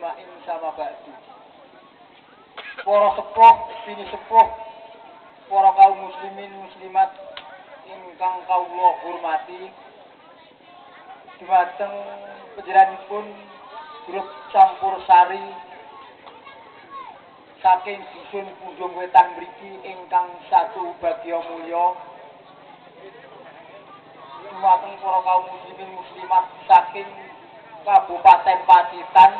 Maing sama ba'du. Para sepuh, bini sepuh, para kaum muslimin muslimat ingkang kawula hormati, dhumateng panjenenganipun grup campur sari saking dusun Pundung Wetan mriki ingkang satu bagya mulya, dhumateng para kaum muslimin muslimat saking Kabupaten Pacitan,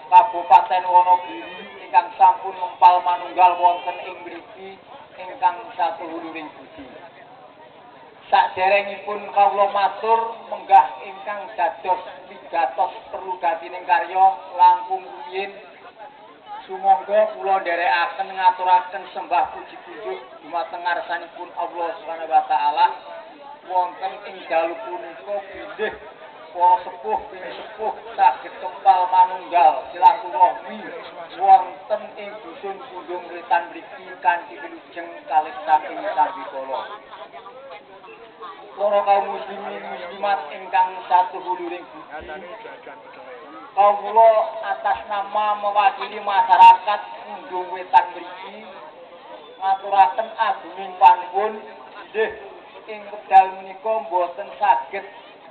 Kabupaten Wonogiri ingkang sampun nempal manunggal wonten ing mriki ingkang satuhuluring budi. Saderengipun kawula matur menggah ingkang dados wigatos perlugatining karya langkung rumiyin sumangga kula nderekaken ngaturaken sembah puji pujuk dumateng ngarsanipun Allah Subhanahu wa taala wonten ing dalu punika bilih para sepuh bini sepuh saged kempal manunggal silaturahmi wonten ing dusun Pundung Wetan mriki kanthi wilujeng kalih saking sambikala. Para kaum muslimin muslimat ingkang satuhuluring budi, kawula atas nama mewakili masyarakat Pundung Wetan mriki ngaturaken agunging panuwun bilih ing wekdal menika boten saged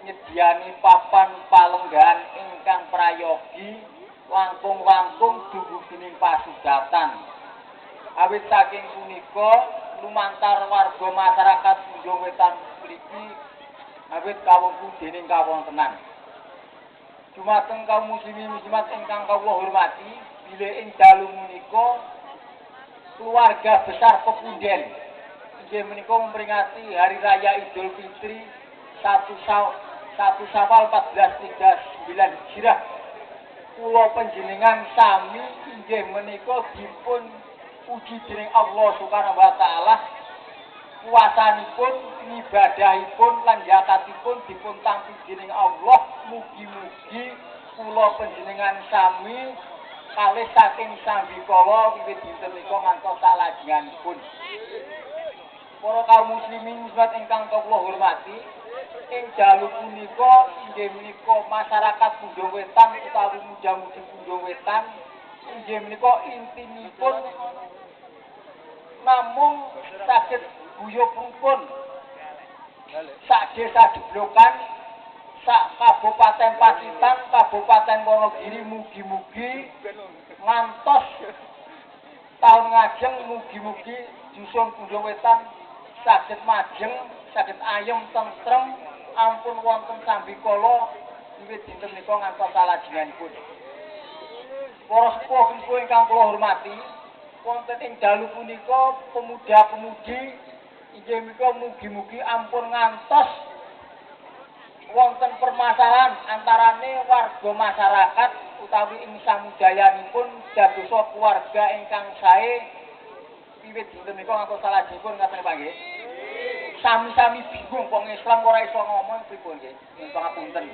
nyediani papan palenggahan ingkang prayogi langkung-langkung dumugining pasugatan. Awit saking punika lumantar warga masyarakat Pundung Wetan mriki awit kawungku dening kawontenan. Dumateng kaum muslimin muslimat ingkang kawula hormati, bilih ing dalu menika keluarga besar Pepunden inggih menika memperingati hari raya Idul Fitri 1 Syawal 1439 Hijriah. Kula panjenengan sami inggih menika dipun uji dening Allah Subhanahu wa taala. Kuasanipun, ibadahipun lan zakatipun dipun tampi dening Allah. Mugi-mugi kula panjenengan sami kalih saking sambikala wiwit dinten menika ngantos salajengipun. Para kaum muslimin muslimat ingkang kawula hormati, ing dalu punika inggih menika masyarakat Pundung Wetan utawi muja-mudi Pundung Wetan inggih menika intinipun namung saged guyub rukun sak desa jeblokan sak Kabupaten Pacitan, Kabupaten Wonogiri, mugi-mugi ngantos taun ngajeng mugi-mugi dusun Pundung Wetan saged majeng, saged ayem tentrem, ampun wonten sambikala wiwit dinten menika ngantos salajengipun. Para sepuh ingkang kula hormati, wonten ing dalu punika pemuda-pemudi inggih menika mugi-mugi ampun ngantos wonten permasalahan antarane warga masyarakat utawi ing samudayanipun dadosa keluarga ingkang sae wiwit dinten menika ngantos salajengipun ngaten panggih. Sami-sami bingung wong Islam ora iso ngomong pripun nggih. Nyuwun pangapunten.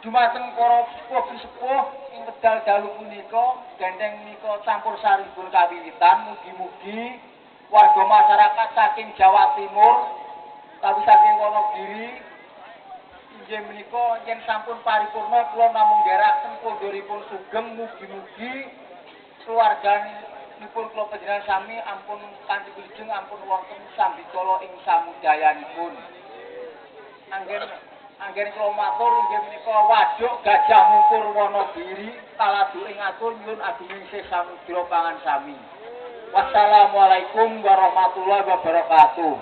Dumateng para sepuh-sepuh ing wedal dalu punika gendeng menika campur sari pun kawiwitan mugi-mugi warga masyarakat saking Jawa Timur tapi saking Wonogiri inggih menika yen sampun paripurna kula namung ndherekaken pondhoripun sugeng mugi-mugi keluarganipun kula panjenengan sami ampun kanthi wilujeng ampun wonten sambikala ing samudayanipun. Anggen kula matur inggih menika waduk Gajah Mungkur Wonogiri kaladu ing atur nyuwun agunging sih samudra pangan sami. Wassalamualaikum warahmatullahi wabarakatuh.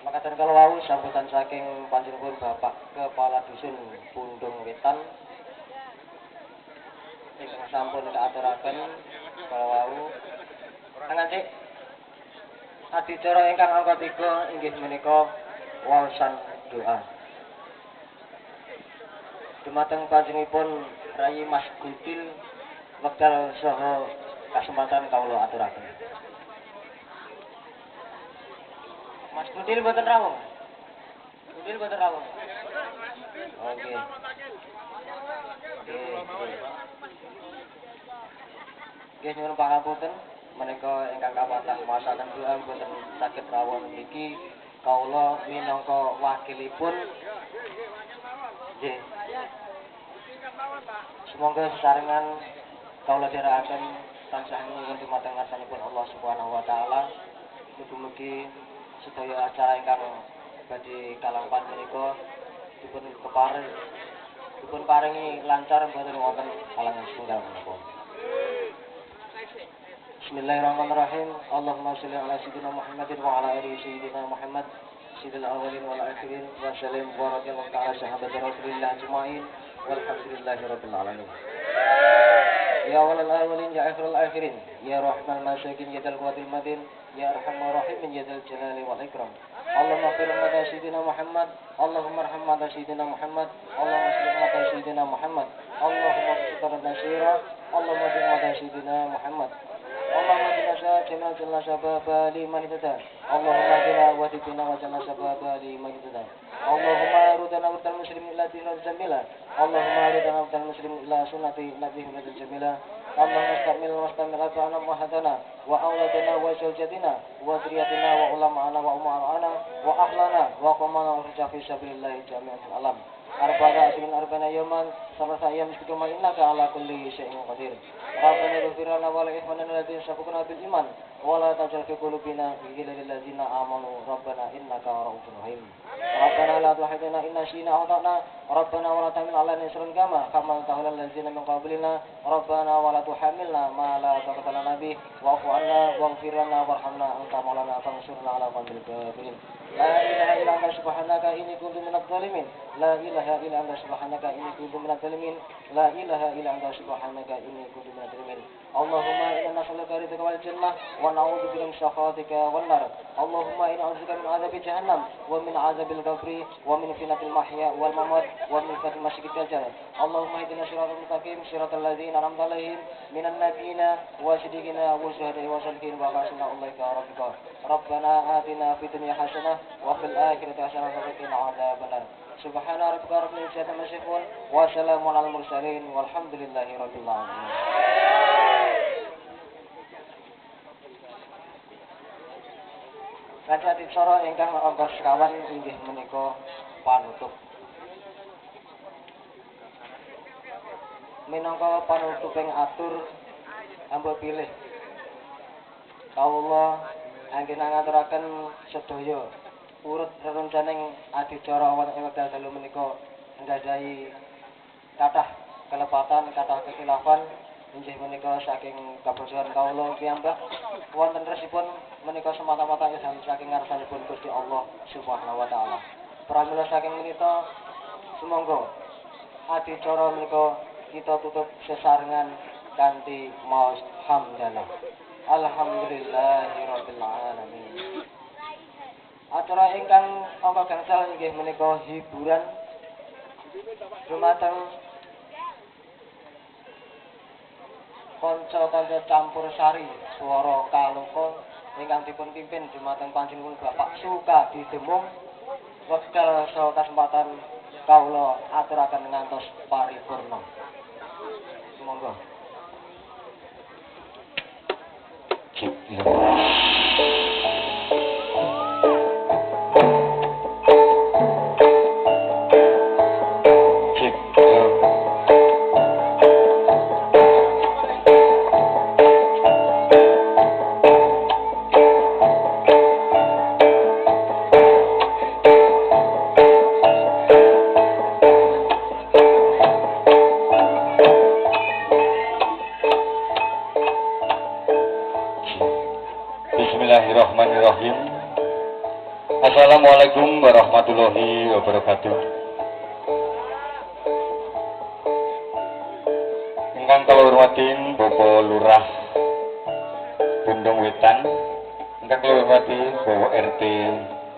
Makaten kalau wau sambutan saking panjenengan Bapak Kepala Dusun Pundung Wetan ingkang sampun kaaturaken kalau wau ngancik adicara ingkang angka 3 inggih menika waosan doa. Dumateng panjenenganipun Rayi Mas Gutil wekdal saha kasempatan kawula aturaken. Mas Budil boten rawuh. Budil boten rawuh. Oke. Oke. Nggih nyuwun pangapunten. menika ingkang kapatang masakan doa boten saged rawuh niki kawula minangka wakilipun nggih. Semoga sesarengan kawula dherekaken tansah nyuwun dumateng ngarsanipun Allah Subhanahu wa taala. Mugi-mugi sedaya acara ingkang badhe kalampan menika dipun paringi lancar boten wonten halangan setunggal menapa. Bismillahirrahmanirrahim. Allahumma shalli ala sayyidina Muhammadin wa ala ali sayyidina Muhammad sayyidil awwalin wal akhirin wa sallim wa radhiyallahu ta'ala sahabati Rasulillah ajma'in walhamdulillahi rabbil alamin. Ya awalal awalin ya akhirul akhirin ya rahman masyakin ya dal quwatil madin ya arhamar rahimin ya dal jalali wal ikram. Allahumma fir mata sayyidina Muhammad, Allahumma arham mata sayyidina Muhammad, Allahumma aslim mata sayyidina Muhammad, Allahumma qsitar nasira, Allahumma dim mata sayyidina Muhammad. Allahumma dinasa jana jalla sababa liman itada. Allahumma dina wa dibina wa jana sababa liman itada. Allahumma rudana wa tal muslimin ila dinil jamila. Allahumma rudana wa tal muslimin ila sunnati nabiyil jamila. Allahumma wastamil atana wa hadana wa auladana wa zawjatina wa dhurriyyatina wa ulama'ana wa umara'ana wa ahlana wa qamana urja fi sabilillah jami'an alam. Arba'ata asrin arba'ina yawman salasa ayyam istikama innaka ala kulli syai'in qadir. Rabbana ighfir lana wa li ikhwanina alladziina sabaquna bil iman wa la taj'al fi qulubina ghillan lil ladziina amanu rabbana innaka ra'ufur rahim. Rabbana la tu'akhidhna in nasina aw akhtana rabbana wa la tahmil 'alaina isran kama hamaltahu 'alal ladziina min qablina rabbana wa la tuhammilna ma la taqata lana bih wa'fu 'anna waghfir lana warhamna anta maulana fansurna 'alal qawmil kafirin. La ilaha illa anta subhanaka inni kuntu minadh dhalimin. La ilaha illa anta subhanaka inni kuntu minadh dhalimin. La ilaha illa anta subhanaka inni kuntu minadh dhalimin. Allahumma inna nas'aluka ridhaka wal jannah wa na'udzu bika min sakhatika wan nar. Allahumma inna a'udzubika min 'adzabi jahannam wa min 'adzabil qabri wa min fitnatil mahya wal mamat wa min fitnatil masyiid dajjal. Allahumma ihdina siratal mustaqim siratal ladzina an'amta 'alaihim minan nabiyina wa siddiqina wa syuhada'i wa shalihin wa hasuna ulaika rafiqa. Rabbana atina fid dunya hasanah wa fil akhirati hasanah wa qina adzabannar. Subhana rabbika rabbil izzati amma yasifun wa salamun alal mursalin walhamdulillahi rabbil alamin. Kanca dicara ingkang angka sekawan inggih menika panutup. Minangka panutuping atur ambo pilih kawula anggen ngaturaken sedaya urut rerencaning adicara wonten ing wekdal dalu menika nggadhahi kathah kelepatan, kathah kekhilafan inggih menika saking kabojohan kawula piyambak wonten resipun menika semata-mata ilham saking ngarsanipun Gusti Allah Subhanahu wa taala. Pramila saking menika sumangga adicara menika kita tutup sesarengan kanthi maos hamdalah. Alhamdulillahirabbil alamin. Acara ingkang angka gangsal inggih menika hiburan dumateng kanca-kanca campur sari swara kaloka ingkang dipun pimpin dumateng panjenengan Bapak Sukadi Demung. Wekdal saha kasempatan kawula aturaken ngantos paripurna. Monggo. Bismillahirrahmanirrahim. Assalamualaikum warahmatullahi wabarakatuh. Ingkang kula hormatin Bapak Lurah Bundung Wetan, ingkang kula hormati Bapak RT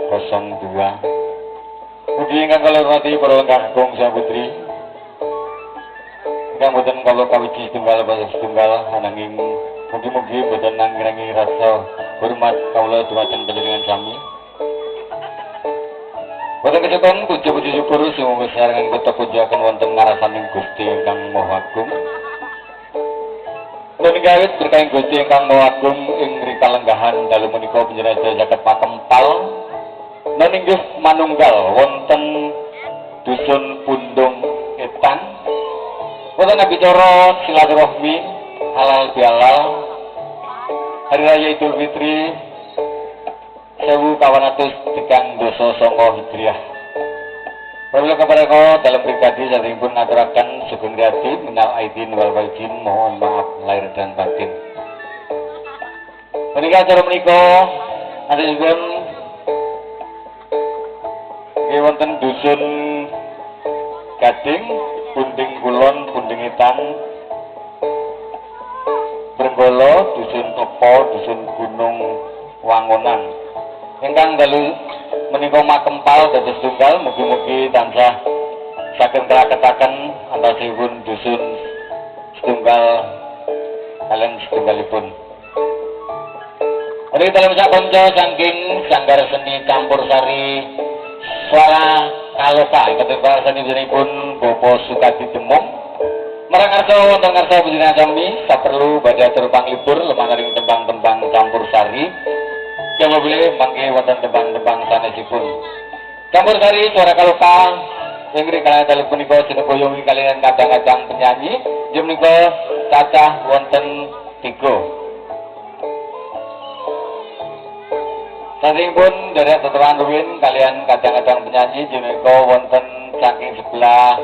02. Mugi ingkang kula hormati para kakung saputri, ingkang boten kula kawiji setunggal basa setunggal ananging mugi-mugi boten nangrangi rasa hormat kawula dhumateng panjenengan sami. Boten kesupen puji-puji syukur sumangga sarengan kita pujaken wonten ngarasaning Gusti ingkang Maha Agung. Puningawit berkaing Gusti ingkang Maha Agung ing rika lenggahan dalu menika panjenengan saged pakempal meninggih manunggal wonten dusun Pundung Etan. Wonten acara silaturahmi halal bihalal Hari Raya Idul Fitri 1439 Hijriah. Pramila kapareko dalam pribadi saderengipun ngaturaken sugeng riyadi minal aidin wal faizin, mohon maaf lahir dan batin. Menika acara menika aturipun nggih wonten dusun Gading, Punding Kulon, Punding Etan, Brenggolo, dusun Topo, dusun Gunung Wangonan. Ingkang dalu menika makempal dados tunggal, mugi-mugi tansah saged nglaketaken antasipun dusun setunggal kalian setunggalipun. Mari dalam sak konco saking sanggar seni campur sari suara kaloka ingkang pasanipun Bapak Sukadi Demung. Marang ngarsa wonten ngarsa panjenengan sami saperlu badhe atur panglipur lumanaring tembang-tembang campur sari. Coba boleh mangke wonten tembang-tembang sanesipun. Campur sari suara kaloka ingkang kalian dalu punika sinekoyongi kalian kadang-kadang penyanyi inggih menika cacah wonten 3. Saderengipun derek tetuan ruwin kalian kadang-kadang penyanyi inggih menika wonten saking sebelah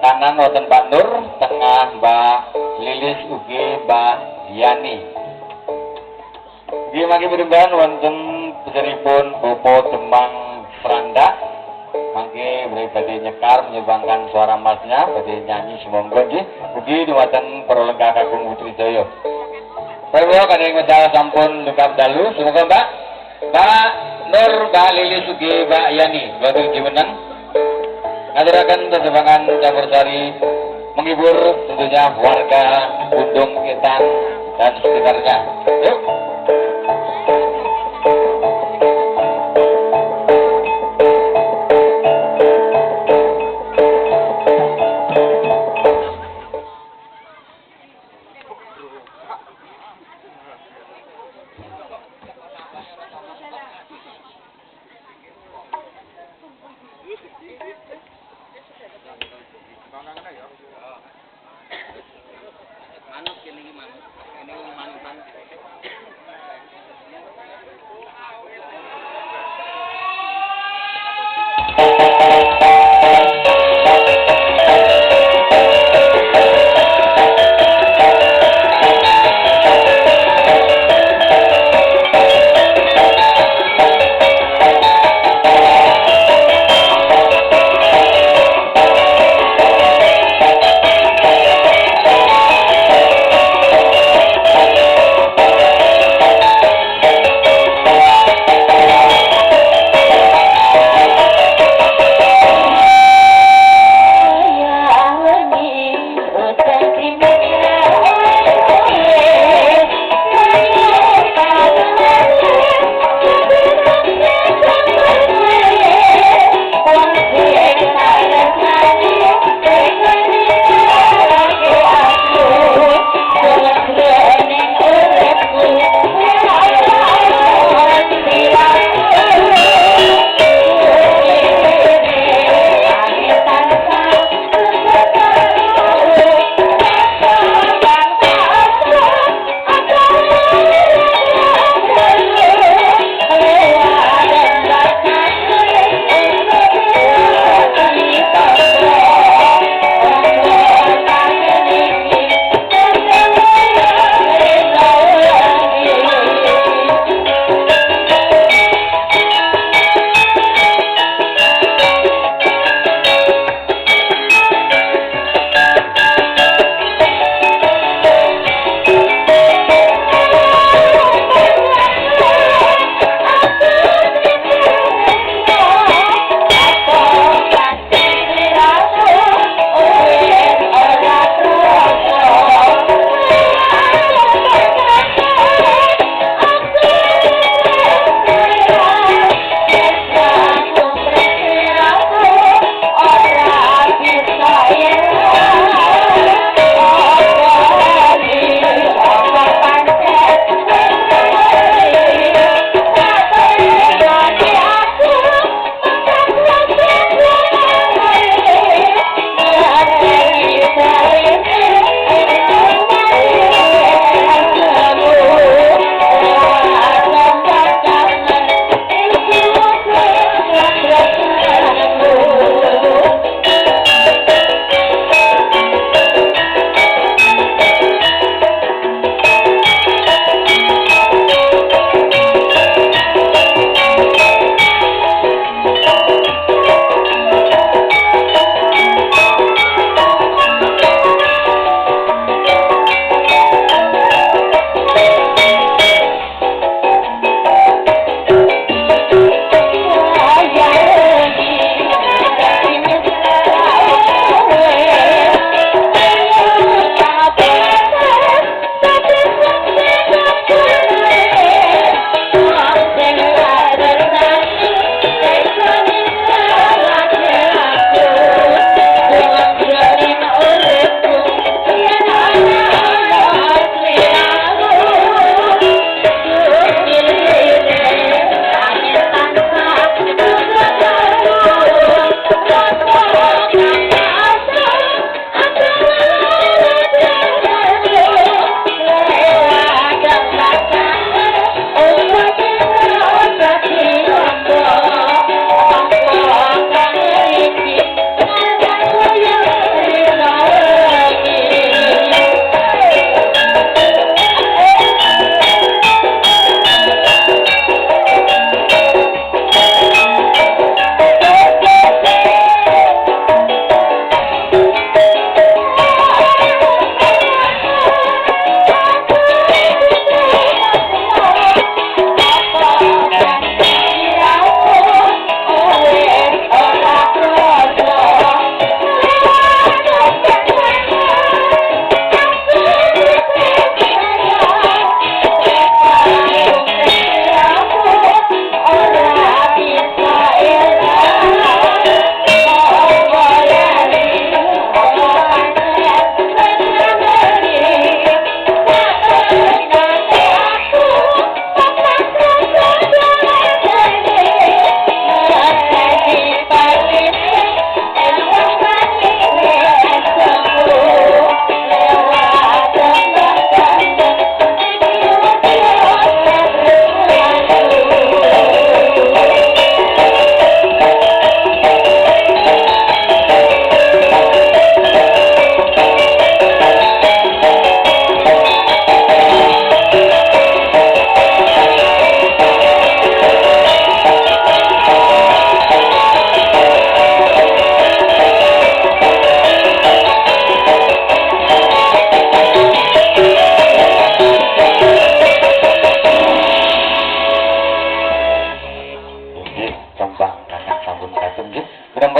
kanan wonten Pak Nur, tengah Mbak Lilis ugi Mbak Yani. Nggih mangke mirenggan wonten puseripun Bapak Demang Franda. Mangke badhe nyekar menyumbangkan suara masnya, badhe nyanyi semonggo nggih. Ugi dumateng para lenggah Kakung Putri Jaya. Pramila kadang medal sampun lengkap dalu, semoga Mbak Nur, Mbak Lilis ugi Mbak Yani boten jimeneng ngaturaken tetembangan campur sari menghibur tentunya warga Pundung Etan dan sekitarnya. Yuk. Manut kene iki manut. Kene manut.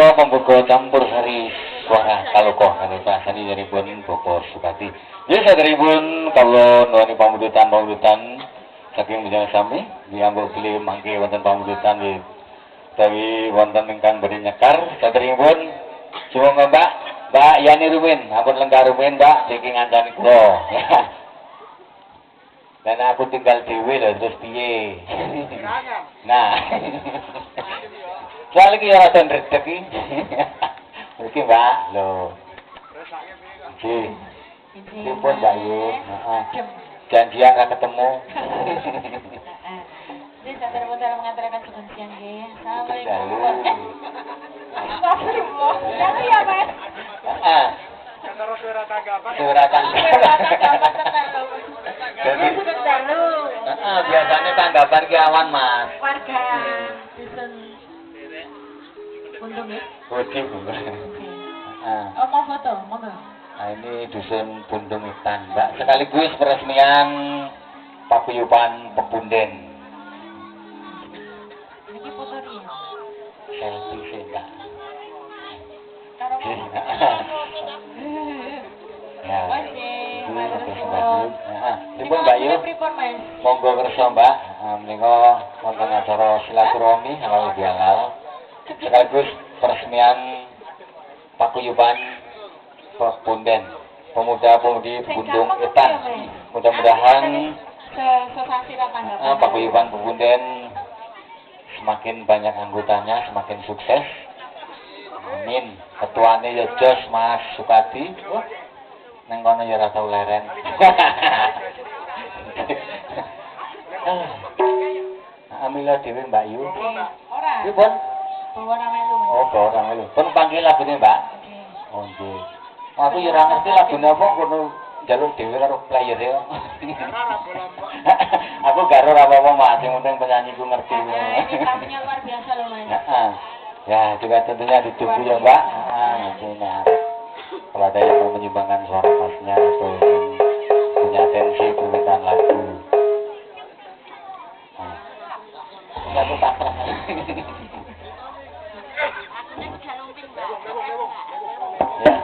monggo pembuka campur sari suara kalokoh kali pasani dari pun Bapak Sukati. Ya saderipun kawula nuwun pamundutan saking menjang sami diambung pilih mangke wonten pamundutan utawi wonten ingkang badhe nyekar saderipun suwung Mbak Yani Rumin ampun lenggah Rumin Mbak saking ngancani kula. Dan aku tinggal dewe lho terus piye. Nah. Soal iki ya wonten redek iki. Iki Mbak lho. Iki. Iki pun Mbak Yu. Heeh. Janjian kan ketemu. Jadi saya terus mengantarkan sugeng siang nggih. Assalamualaikum. Jangan ya, Mas. Heeh. Suara tanggapan. Suara tanggapan. Jadi biasanya tanggapan ki awan Mas. Warga dusun Pundung ya. Oke, Bu. Oh, mau foto, monggo. Nah, ini dusun Pundung Itan, Mbak. Sekaligus peresmian paguyuban Pepunden. Niki foto nih. Selfie sih, Mbak. Karo Ya. Oke, matur Oke, suwun. Heeh. Dipun Mbak Yu. Pripun, Mas? Monggo kersa Mbak, menika wonten acara silaturahmi halal bihalal sekaligus peresmian paguyuban Pepunden pemuda-pemudi Pundung Itan. Mudah-mudahan sesasi tanggapan. paguyuban Pepunden semakin banyak anggotanya, semakin sukses. Amin. Ketuane ya Jos Mas Sukati. Neng kono ya ora tau leren. Amila dhewe Mbak Yu. Ora. Pripun? Bawa melu. Oh, ora melu. Pun panggil lagune, Mbak. Oke. Oh, nggih. Aku ya ora ngerti lagune apa kono njaluk dhewe karo player e. Aku gak ora apa-apa, Mas. Sing penting penyanyi ku ngerti. Ini tamunya luar biasa loh, Mas. Heeh. Ya, juga tentunya ditunggu ya, Mbak. Tentunya. Kalau ada yang mau menyumbangkan suara masnya atau ingin punya atensi permintaan lagu. Satu pasrah. Ya.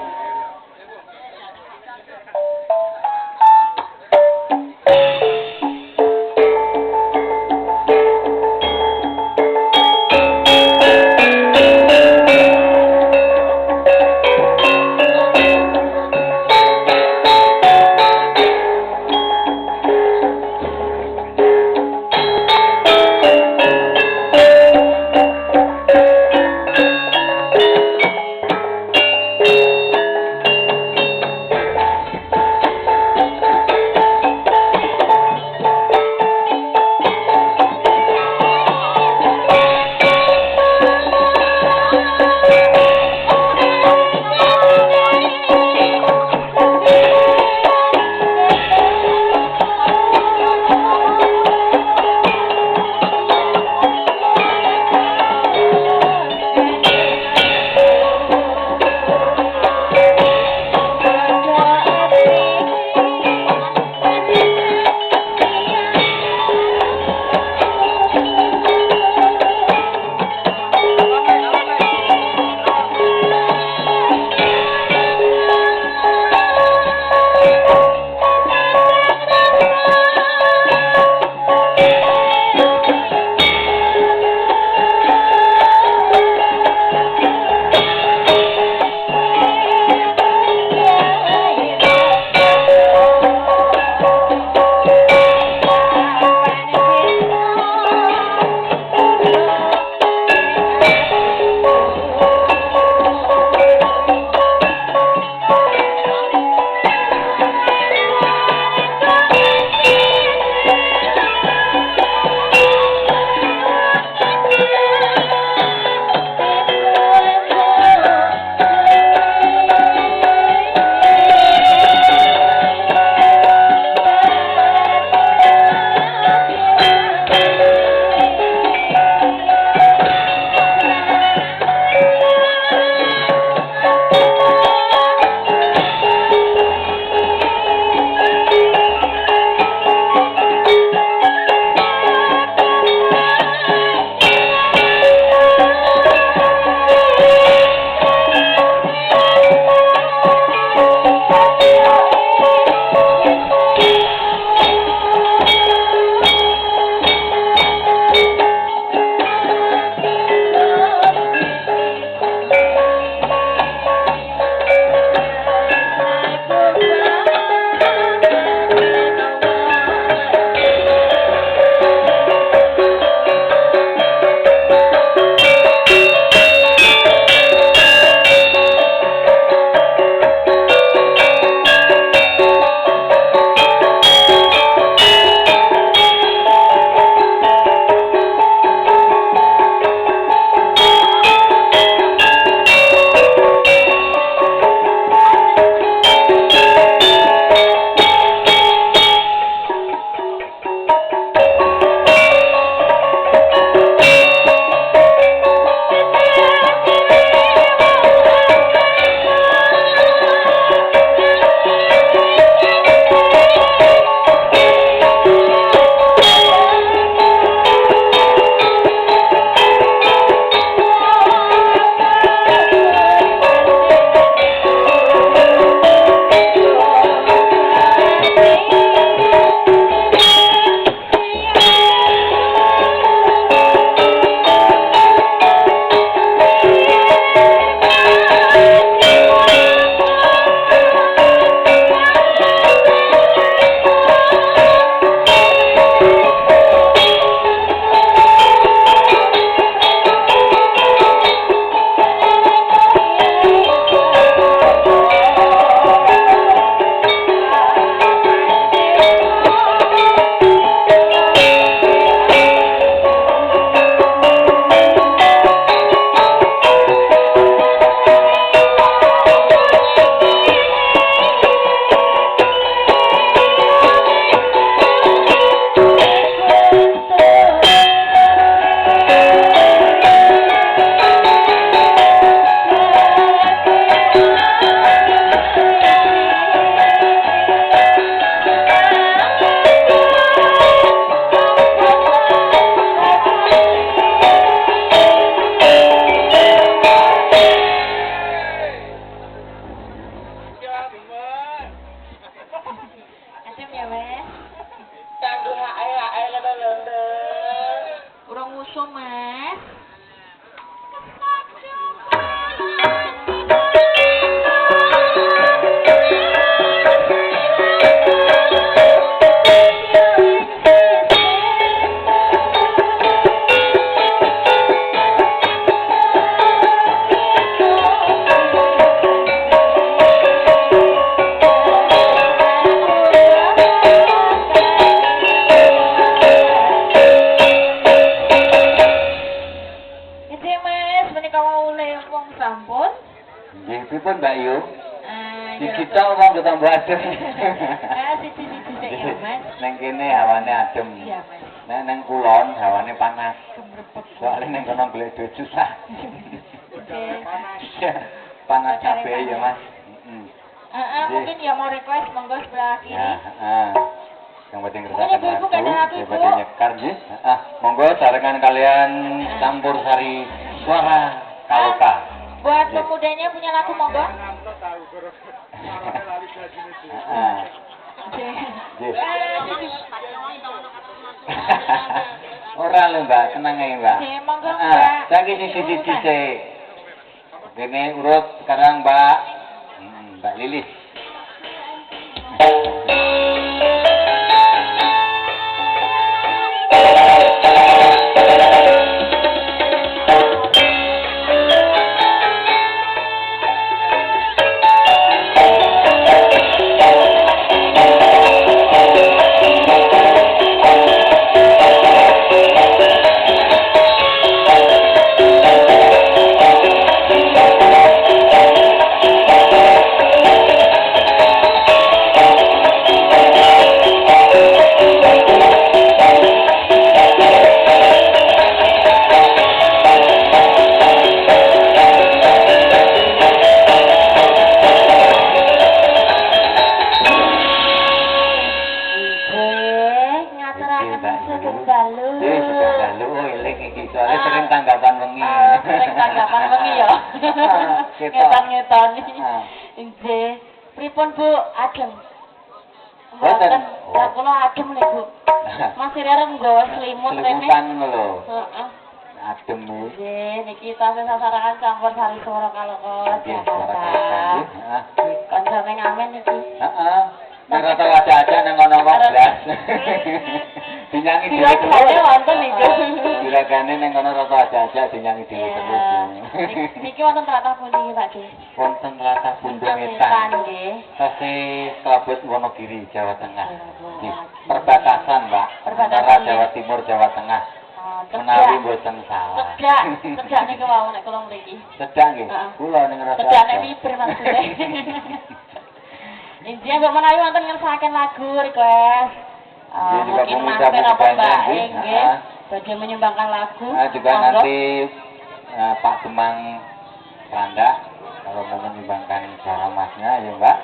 oleh wong sampun. Nggih, pripun Mbak Yu? Ya Kita wong ketambah adem. siji-siji sik ya, Mas. Neng kene hawane adem. Iya, Mas. Nek neng kulon hawane panas. Kemrepet. Soalnya neng kono golek duit susah. Oke. Panas kabeh ya, Mas. Mungkin ya mau request monggo sebelah kiri. Ya, yang penting Mungkin ngerjakan ibu-ibu lagu, kada aku, yang Ibu. penting nyekar nggih. Monggo sarengan kalian campur sari suara kaloka. Buat pemudanya punya lagu monggo. Nggih. Ora lho Mbak, tenang ae Mbak. Nggih, monggo, Mbak. Saiki siji-siji sik. Dene urut sekarang Mbak. Mbak Lilis. Ngetan-ngetan. Nggih. Pripun Bu? Adem. Mboten. Ya kula adem lho Bu. Masih rerem nggawa selimut rene. Selimutan lho. Heeh. Adem lho. Nggih, niki tasih sasaran campur sari suara kaloko Nggih, suara Jakarta. kaloka nggih. Kancane ngamen iki. Heeh. Nek rata aja-aja nang ngono kok blas. Dinyangi dhewe Diragane terus. wonten niku. Diragane nang ngono rata aja-aja dinyangi dhewe terus. Niki wonten tlatah pundi Pak De? Wonten latah Bundung Wetan Wetan. nggih. Tasih Kelabut Wonogiri, Jawa Tengah. Nggih, Iya. perbatasan, Mbak. Perbatasan, Antara nggih. Jawa Timur, Jawa Tengah. Menawi mboten salah. Cedak niku wau nek kula mriki. Cedak nggih. Heeh. Kula ning rasa. Cedak nek miber maksudnya. Intinya Mbak menawi wonten ngersakaken lagu request. Dia juga Mungkin mengucap mampir apa banyak, Mbak nggih. nggih. Badhe menyumbangkan lagu. Juga Monggo. nanti Pak Demang Randa kalau mau menyumbangkan suara masnya ya Mbak.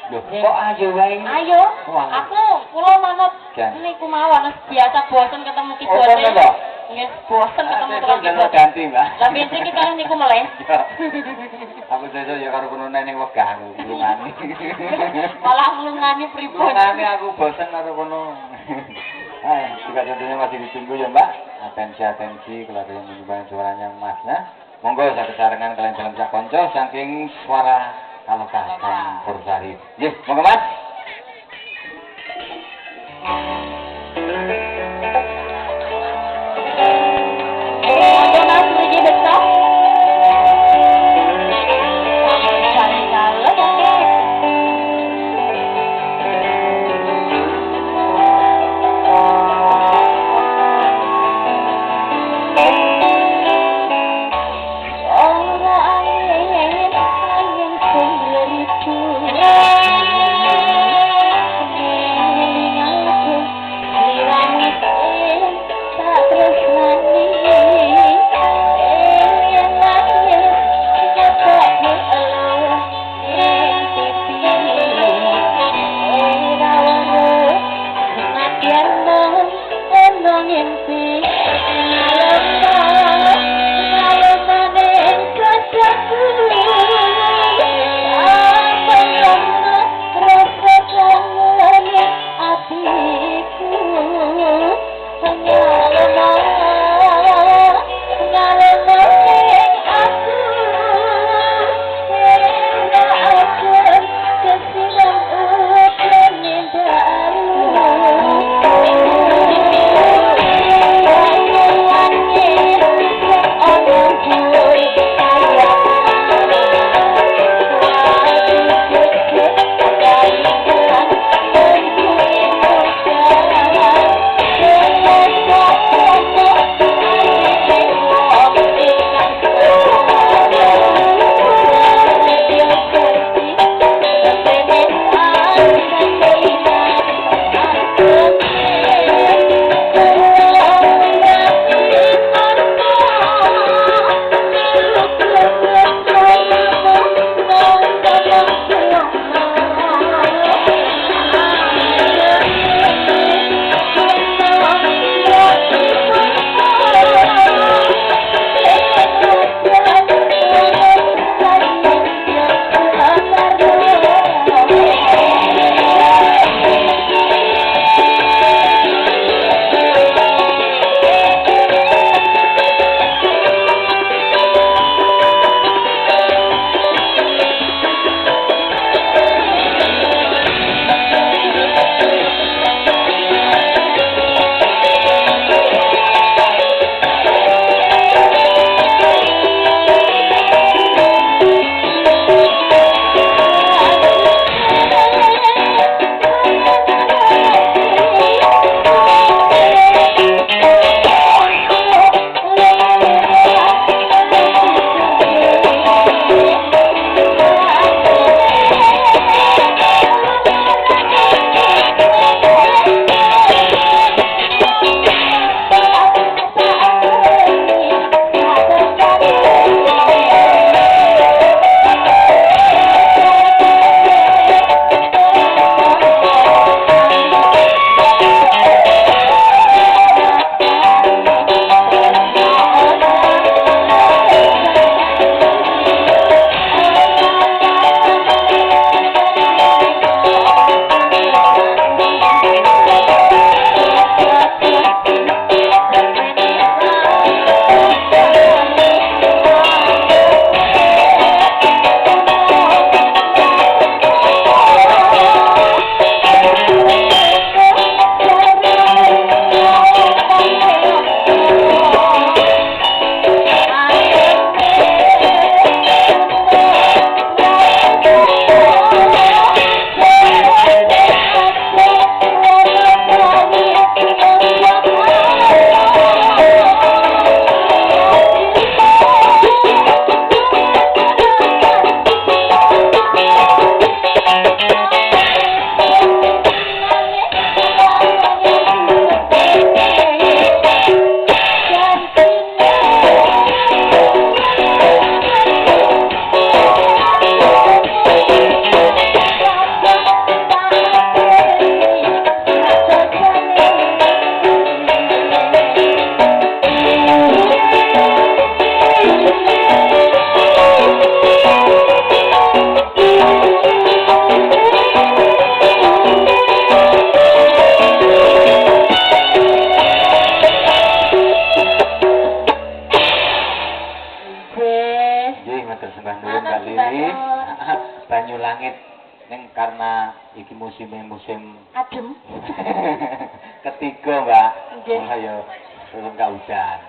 Loh, kok ayo wae? Ayo, Wah. aku kula manut Jan. niku mawon biasa bosen ketemu Oh, keyboard. bosen toh? Nggih, bosen ketemu Aku tukang jangan keyboard. ganti, Mbak. Lah biyen iki karo niku meleh. Ya. Aku sesuk ya karo kono ning wegah aku nglungani. Malah nglungani pripun. Nglungani aku bosen karo kono. Juga tentunya masih ditunggu ya Mbak. Atensi kalau ada yang menyumbang suaranya Masnya. Monggo saya kesarengan kalian dalam sak konco saking suara kaloka campur sari. Nggih, monggo Mas. Monggo Mas mriki besok. Campur sari kalem. sembah nuwun Mbak Lili. Banyu langit ning karena iki musim adem. ketiga Mbak. Nggih. Ayo turun ka hujan.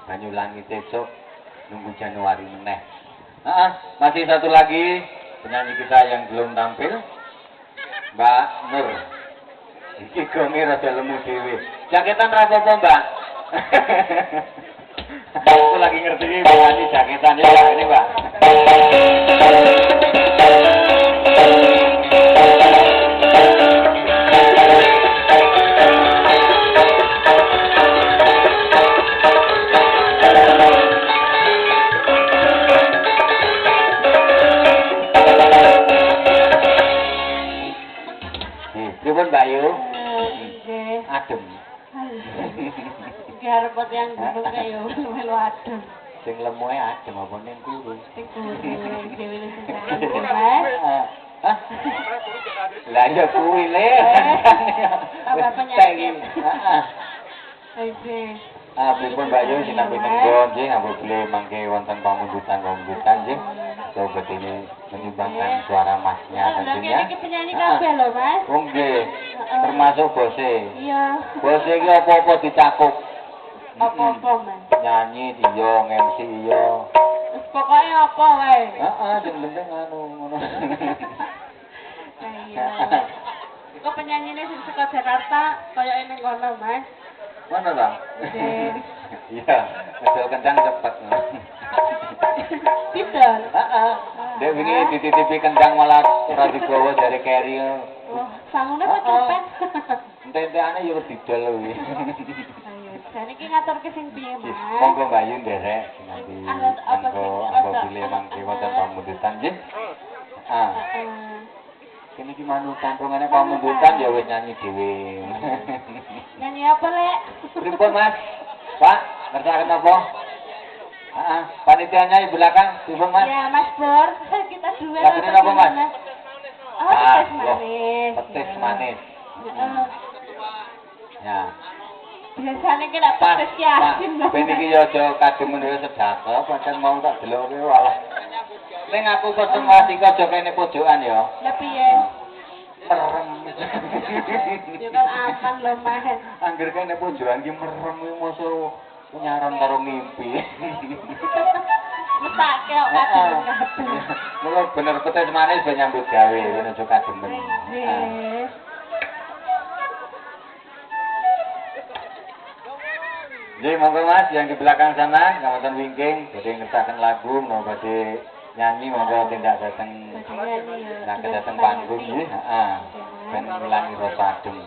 Banyu langit esok nunggu Januari meneh. Masih satu lagi penyanyi kita yang belum tampil, Mbak Nur. Iki gonge rada lemu dhewe. Jaketan ra apa-apa, Mbak. Aku lagi ngerti penyanyi jaketan ya ini, Mbak. Pripun Mbak Yu? Nggih. Adem. Nggih arep yang gunung kaya melu adem. Sing lemu adem apa ning kuwi? Sing kuwi dhewe sing Mas. Hah? Lah ya kuwi le. Tambah penyakit. Heeh. Nggih. Pripun Mbak Yu sinambi nenggon nggih ampun beli mangke wonten pamundutan nggih. Coba ini menyumbangkan suara masnya tentunya. Iki penyanyi kabeh lho, Mas. Oh nggih. Termasuk bose. Iya. Bose iki apa-apa dicakup. Apa-apa, Mas. Nyanyi iya, MC iya. Wis pokoke apa wae. Heeh, sing penting anu ngono. Iya. Iku penyanyine sing saka Jakarta kaya ning kono, Mas. Mana ta? Nggih. Iya, betul kencang cepet. Didol. Heeh. Dek wingi dititipi kencang malah ora digawa dari keri. Oh, sangune kok cepet. Ente-entene yo didol kuwi. Ayo, jane iki ngaturke sing piye, Mas? Monggo Mbak Yu nderek nanti Apa monggo bilih mangke wonten pamundutan nggih. Kene iki manutan rongane pamundutan ya wis nyanyi dhewe. Nyanyi apa, Lek? Pripun Mas? Pak, ngersaken apa? Panitianya di belakang, pripun Mas? Ya, Mas Bor, kita duet. Lagune napa, Mas? Oh, petis manis. Petis manis. Ya. Biasanya kena Pas, petis yasin. ben iki ya aja kadung menawa sedekah, pancen mau tak deloke walah. Ning aku pesen Mas iki aja kene pojokan ya. Lah piye? Merem. Ya kan aman lho, Mas. Angger kene pojokan iki merem iki mosok nyaran karo mimpi. Metake kok kadung-kadung. Mula bener petis manis ben nyambut gawe ngono aja kademen. Nggih. Jadi monggo Mas yang di belakang sana, Kecamatan Wingking, jadi ngertakan lagu, mau badhe nyanyi monggo tindak dateng nak dateng panggung nggih, heeh. Ben ngilangi rasa adem.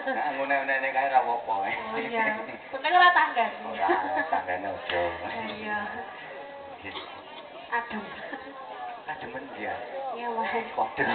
Nah, ngene-ngene kae ra apa-apa. Oh iya. Penting ora tangga. Ora tanggane ojo. Iya. Adem. Kademen dia. Iya, Mas. Padha.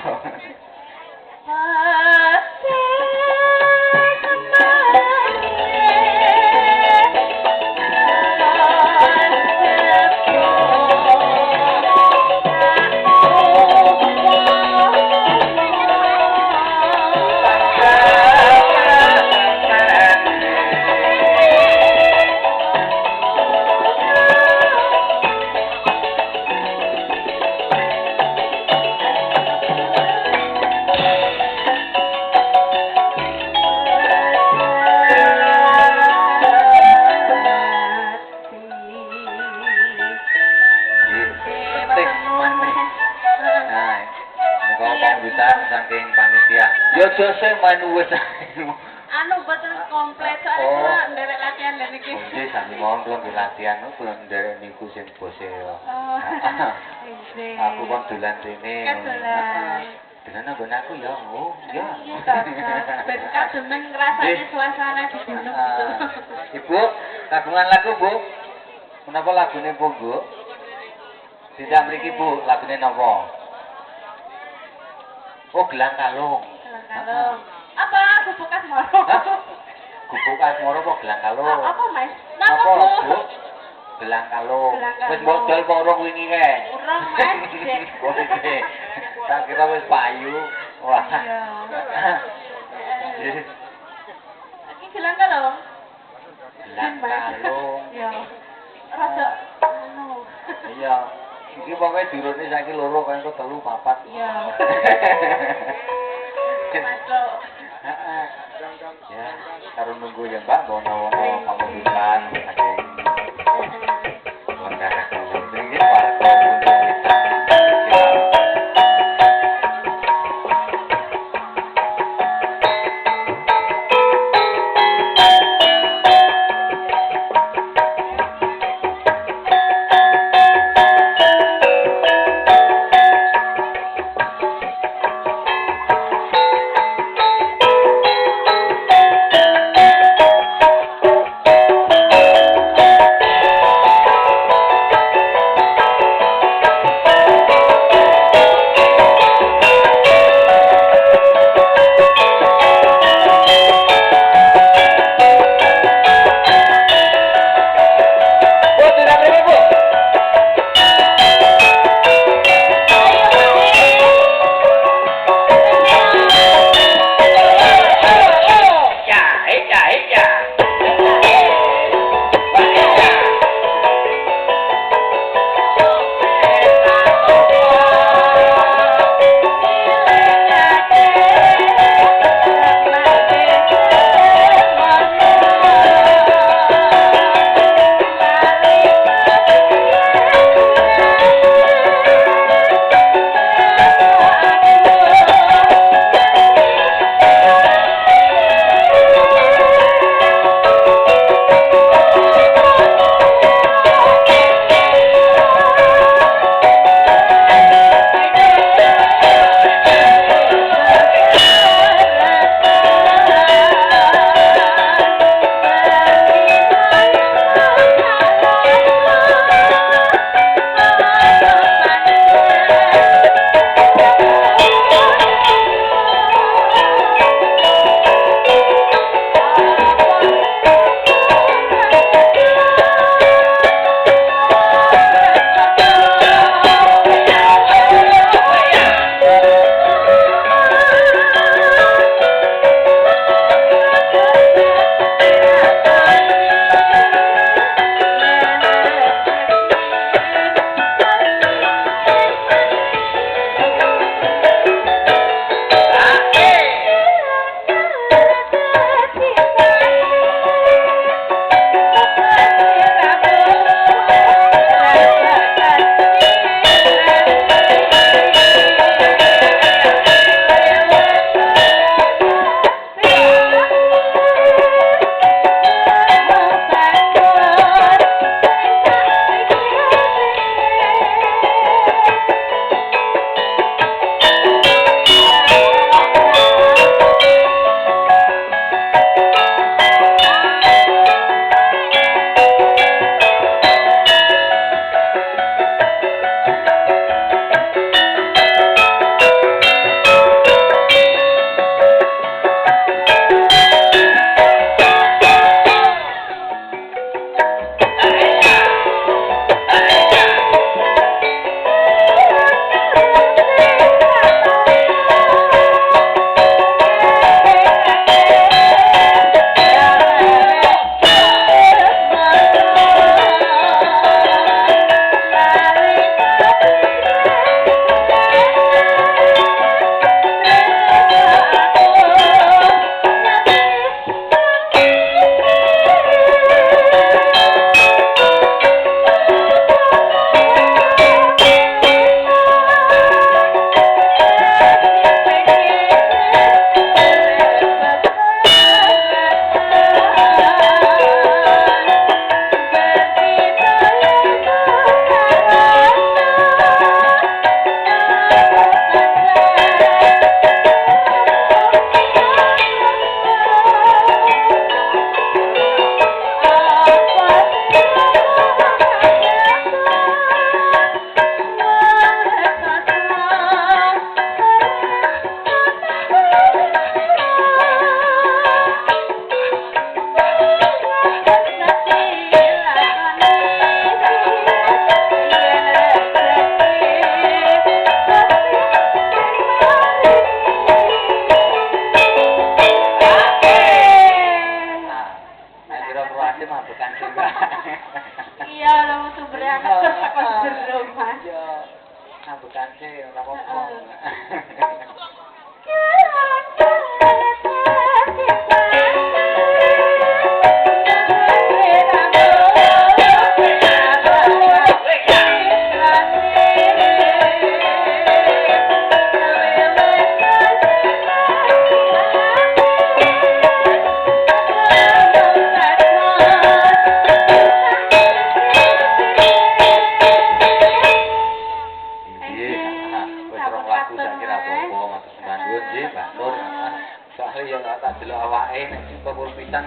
Saking panitia. Yo jose main wis. Anu boten komplit soalnya Oh. kula nderek latihan dan iki. Nggih sami mawon kula latihan kula nderek niku sing bose. Oh. Nggih. Aku kon dolan rene. Kedolan. Dolan nggon aku ya. Oh, ya. Iya, Kak. Ben kademen ngrasake suasana di gunung gitu. Ibu, kagungan lagu, Bu. Menapa lagune Bu, Bu? Tidak mriki, Bu, lagune napa? Oh, Gelang Kalung. Gelang Kalung. Apa gubuk asmara? Gubuk asmara apa Gelang Kalung? Apa, Mas? Napa, Bu? Gelang Kalung. Gelang Kalung. Wis modal apa urung wingi kae? Urung, Mas. Cek. Oh, iki. Tak kira wis payu. Wah. Iya. Iki Gelang Kalung. Gelang Kalung. Iya. Rada anu. Iya. Iki pokoke durune saiki loro kaya engko 3 4. Iya. Masuk. Heeh. Ya, karo nunggu ya Mbak, wono-wono pamungkusan saking keluarga Kakung Sri warga Pundung Wetan. neker sak jero, Mas. Iya. Ambekan sih ora apa-apa.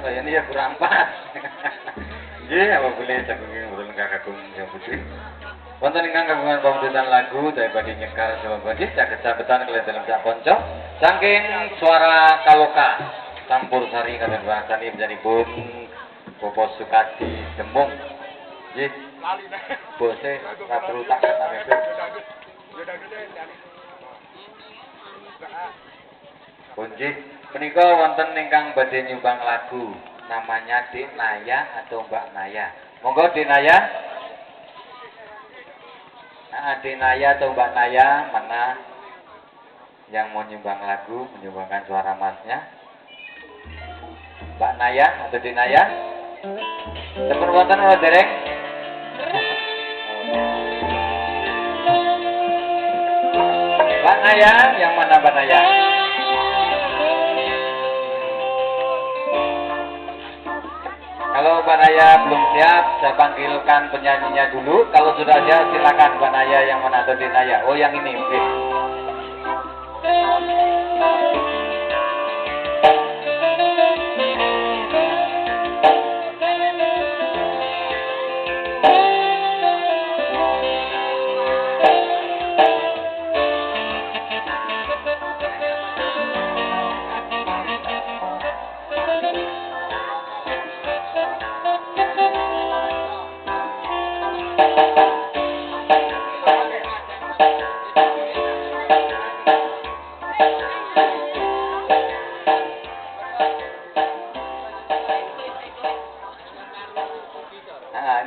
Ini ya kurang pas. Nggih, apa boleh jagung mboten kakung yang putri. Wonten ingkang kagungan pamungkatan lagu daripada nyekar Jawa Barat saged sambetan kaliyan dalam sak kanca saking suara kaloka campur sari kaliyan bahasani panjenenganipun Bapak Sukadi Demung. Nggih. Bose ora perlu tak ketame. Punjih menika wonten ingkang badhe nyumbang lagu namanya Dik Naya atau Mbak Naya. Monggo Dik Naya. Nah, Dik Naya atau Mbak Naya, mana yang mau nyumbang lagu, menyumbangkan suara masnya? Mbak Naya atau Dik Naya? Temen wonten apa dereng? Mbak Naya, yang mana Mbak Naya? Kalau Mbak Naya belum siap, saya panggilkan penyanyinya dulu. Kalau sudah siap, silakan Mbak Naya yang mana atau Dik Naya. Oh, yang ini mungkin.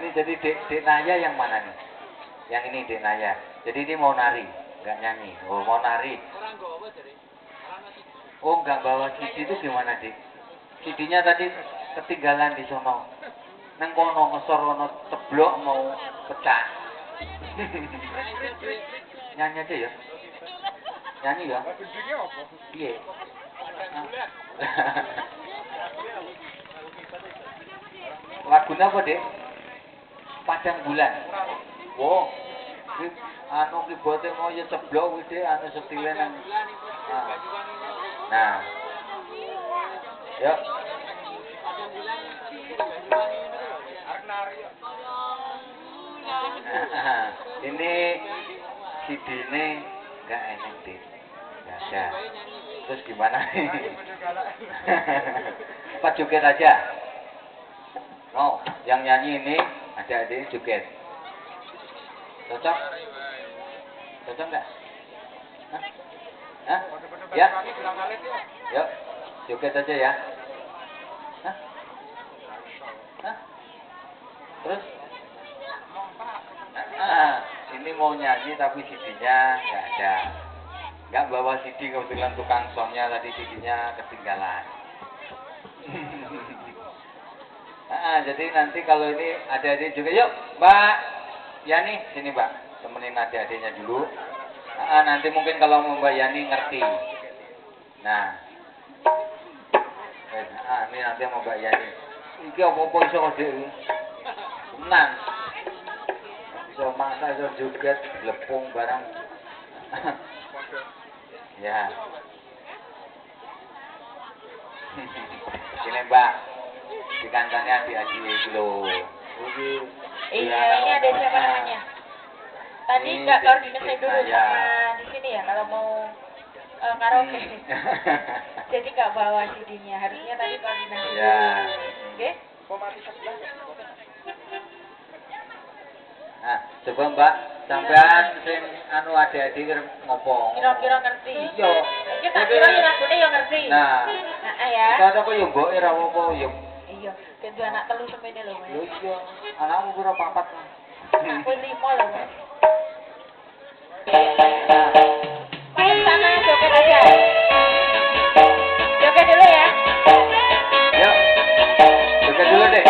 Jadi Dik Naya yang mana nih? Yang ini Dik Naya. Jadi ini mau nari, nggak nyanyi. Oh, mau nari. Oh, nggak bawa CD itu gimana, Dik? CD-nya tadi ketinggalan di sono. Nang kono ngesor kono ceblok mau pecah. Nyanyi aja ya. Nyanyi ya. Iya. Lagunya apa, Dik? Padang Bulan. Wow. Anu kibote mau ya ceblok wis anu setile nang. Nah. Yuk. Ini CD-ne enggak enak, Dik. Enggak ada. Terus gimana? Pak joget aja. Oh, yang nyanyi ini adik-adik joget. Cocok? Cocok enggak? Hah? Hah? Ya? Yuk, joget aja ya. Hah? Hah? Terus? Ini mau nyanyi tapi CD-nya enggak ada. Enggak bawa CD, kebetulan tukang soundnya tadi CD-nya ketinggalan. Jadi nanti kalau ini adik-adik juga, yuk Mbak Yani, sini Mbak, temenin adik-adiknya dulu. Nanti mungkin kalau Mbak Yani ngerti. Nah, ini nanti sama Mbak Yani. Iki apa-apa iso kode ini. Tenang. Iso masa iso joget, lepung barang. Ya. Sini Mbak. Di kancangnya adik-adik dulu. Iya, ini ada siapa namanya? Tadi nggak koordinasi dulu sama di sini ya kalau mau karaoke. Jadi nggak bawa CD-nya, harusnya tadi koordinasi dulu. Oke? Nah, coba Mbak, sampean sing anu adik-adik ngopo? Kira-kira ngerti. Iya. Kita kira yang lagune ya ngerti. Nah, ya. Kita kok yo mbok ora apa-apa yo. Iya, kedua anak telu semene lho, Mas. Lho iya, anakmu pira papat? Aku 5 loh mas. Masuk sana joget aja. Joget dulu ya. Yuk. Joget dulu deh.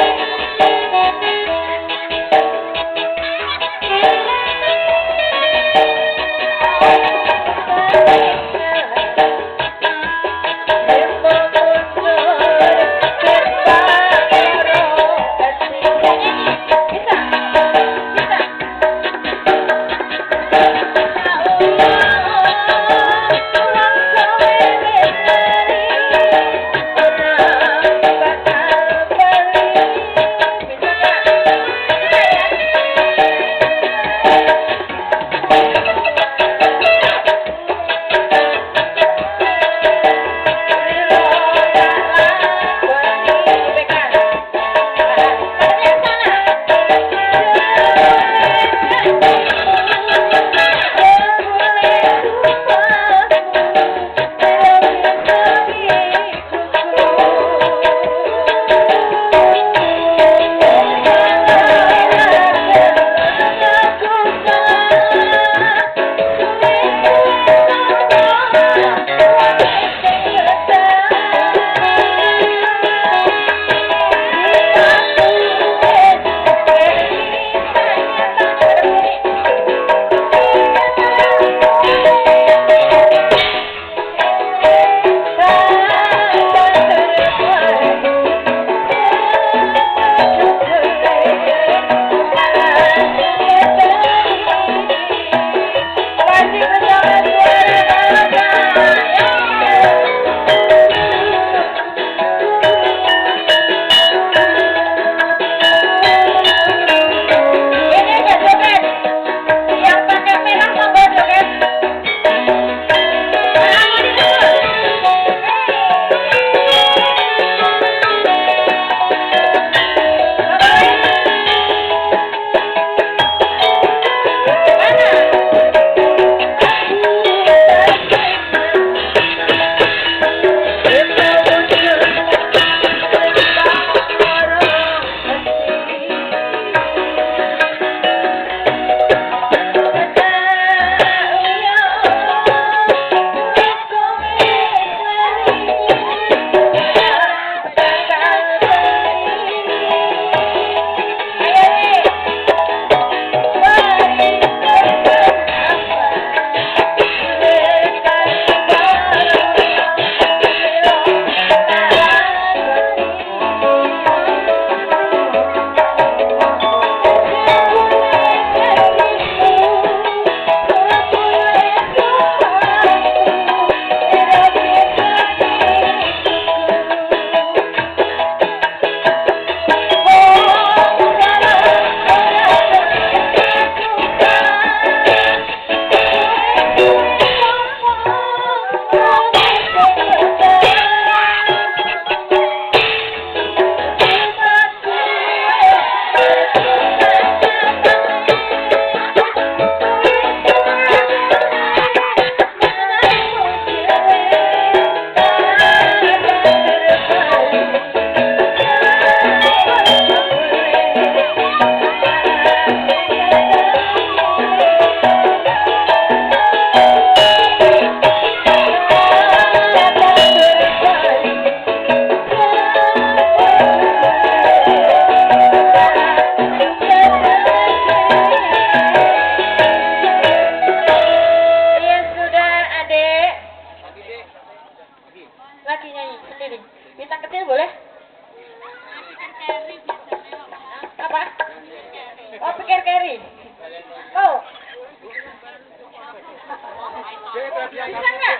Bisa nggak?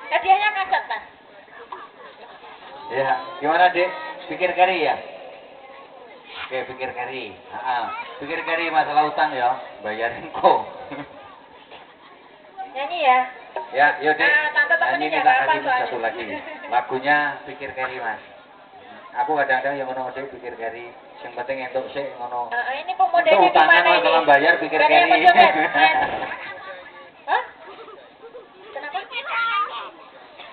Hadiahnya kaset, Mas. Ya, gimana Dek? Pikir kari ya? Oke, pikir kari. Pikir kari masalah utang ya, bayarin kok. Nyanyi ya. Ya, yuk Dek. Tante Nyanyi temenin ya, kita apa kasih soalnya. satu lagi. Lagunya pikir kari Mas. Aku kadang-kadang yang ngono Dek pikir kari. Yang penting entuk sik ngono. Ini pemodenya Itu di utangan mana ini? masalah bayar pikir Gak ada yang kari. mencoba. Hah? Kenapa?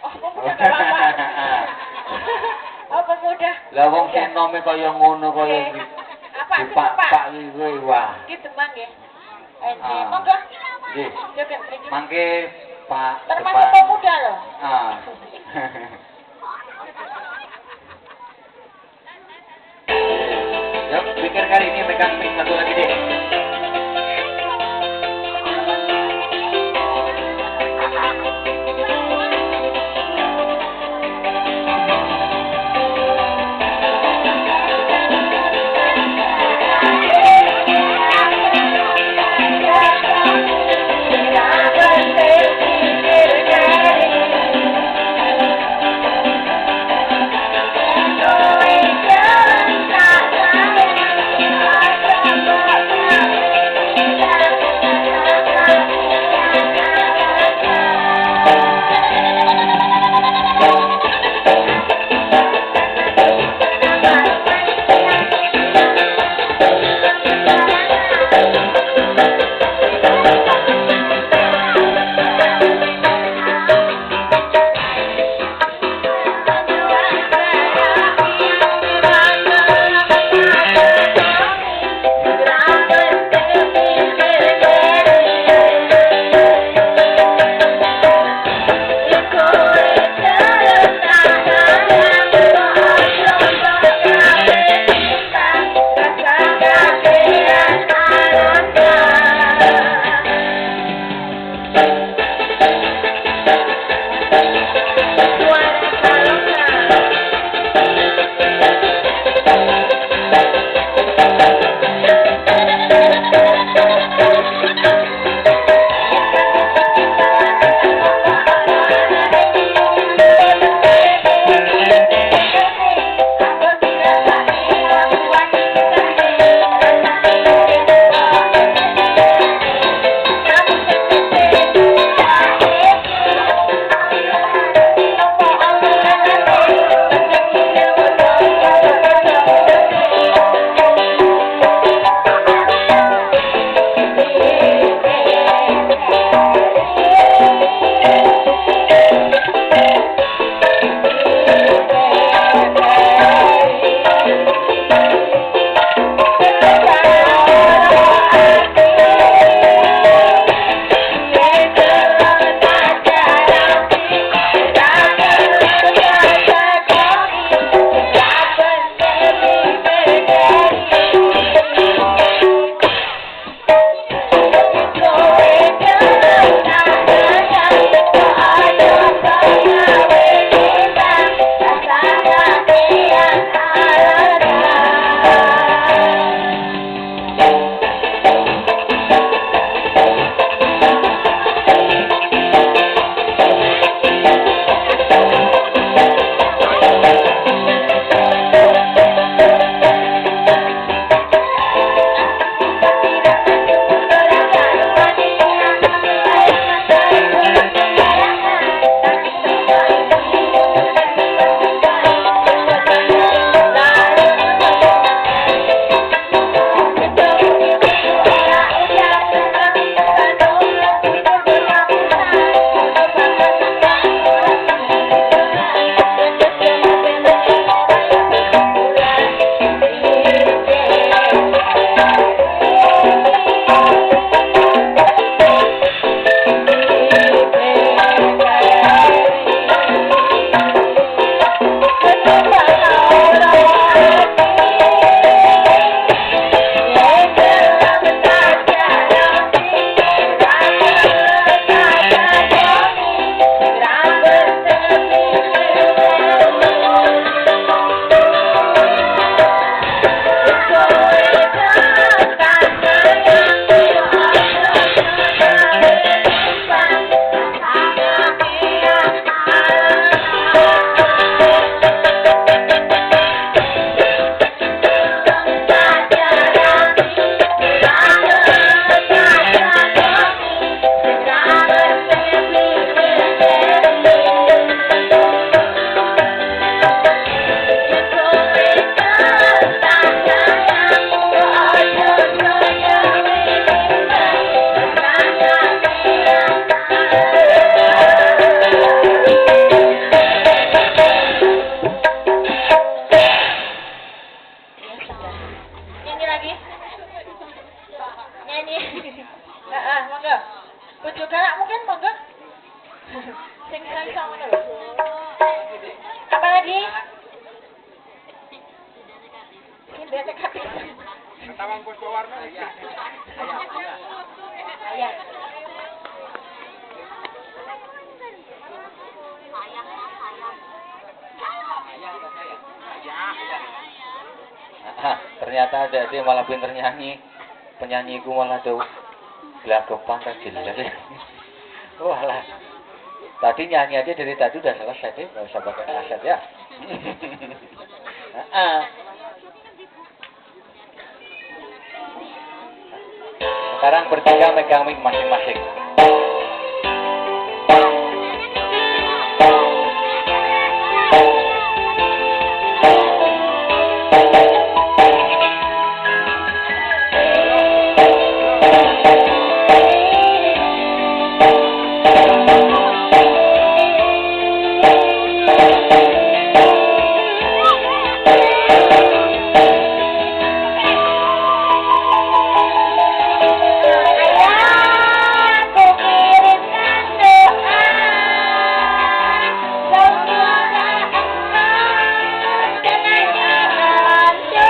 Oh, pemuda gak apa-apa. Oh, pemuda. Lah wong Udah. sinome kaya ngono kaya Oke. iki. Pak, sing Pak Pak. Pak kuwi wah. Ki Demang nggih. Ente, Ah. monggo. Nggih. Joget mriki. Mangke Pak Termasuk pemuda loh. Ah. Yuk, pikir kali ini megang mic satu lagi deh. Jalan tak Dia tekan pisan. Tawang Poso Warno. Iya. Ayah. Ternyata ada dia malah pinter nyanyi. Penyanyiku malah tuh gelagapan kan jelas. Walah. Tadi nyanyi aja dari tadi udah selesai deh, nggak usah pakai kaset ya. Sekarang bertiga megang mic masing-masing. Semoga engkau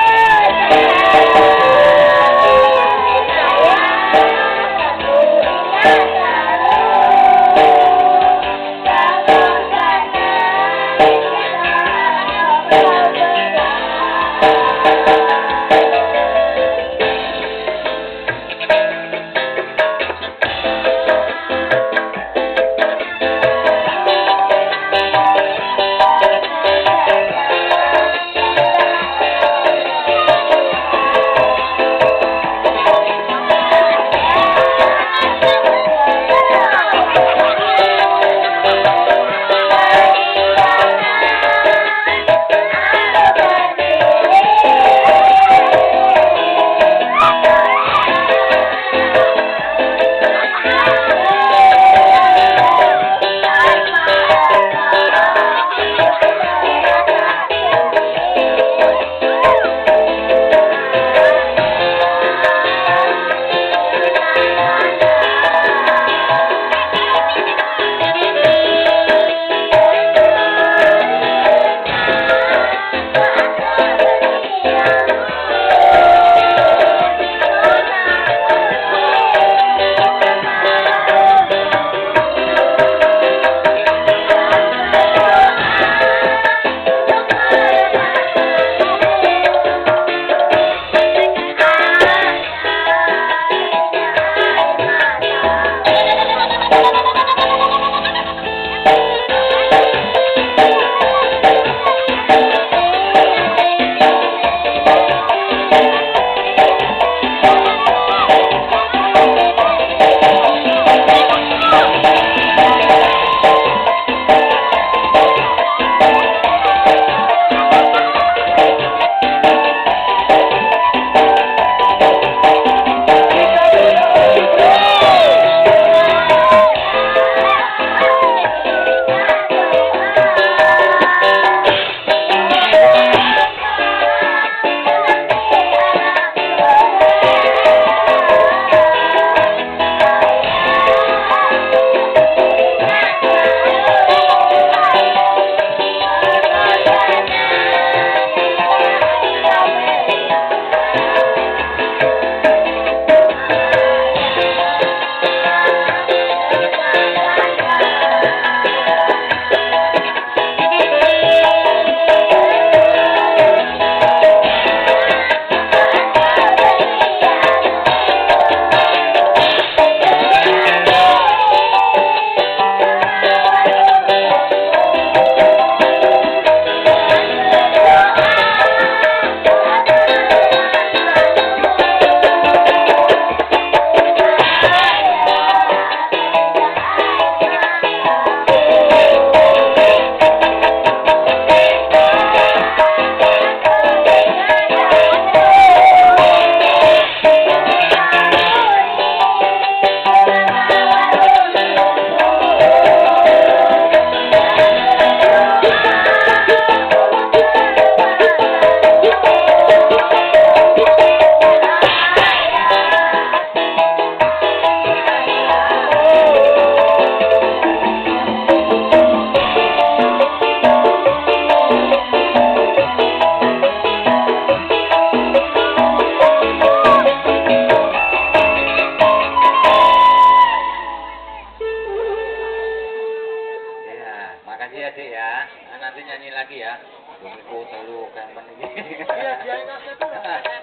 kemen ini.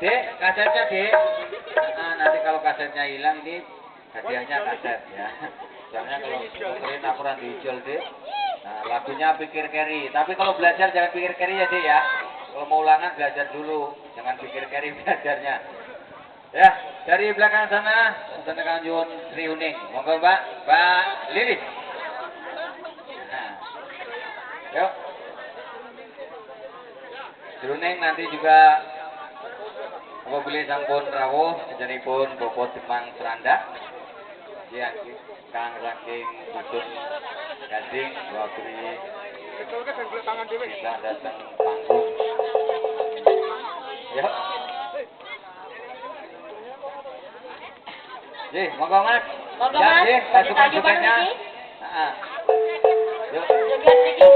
Dek, kasetnya Dek. Nanti kalau kasetnya hilang ini hadiahnya kaset ya. Soalnya kalau keren akuran dijual Dek. Nah, lagunya Pikir Keri. Tapi kalau belajar jangan pikir keri ya Dek ya. Kalau mau ulangan belajar dulu, jangan pikir keri belajarnya. Ya, dari belakang sana, Sultan Kanjun Sri Uning. Monggo Mbak Lilis. Nah, yuk. Sri Uning nanti juga apabila sampun rawuh, sejenipun Bobo Demang Seranda. Yang kang saking Dusun Gading, wakili bisa datang panggung. Yuk. Jih, monggo Mas. Monggo Ya, Mas, Jih, bagi pasukan tajukan jogetnya. niki. Heeh. Yuk. Joget niki.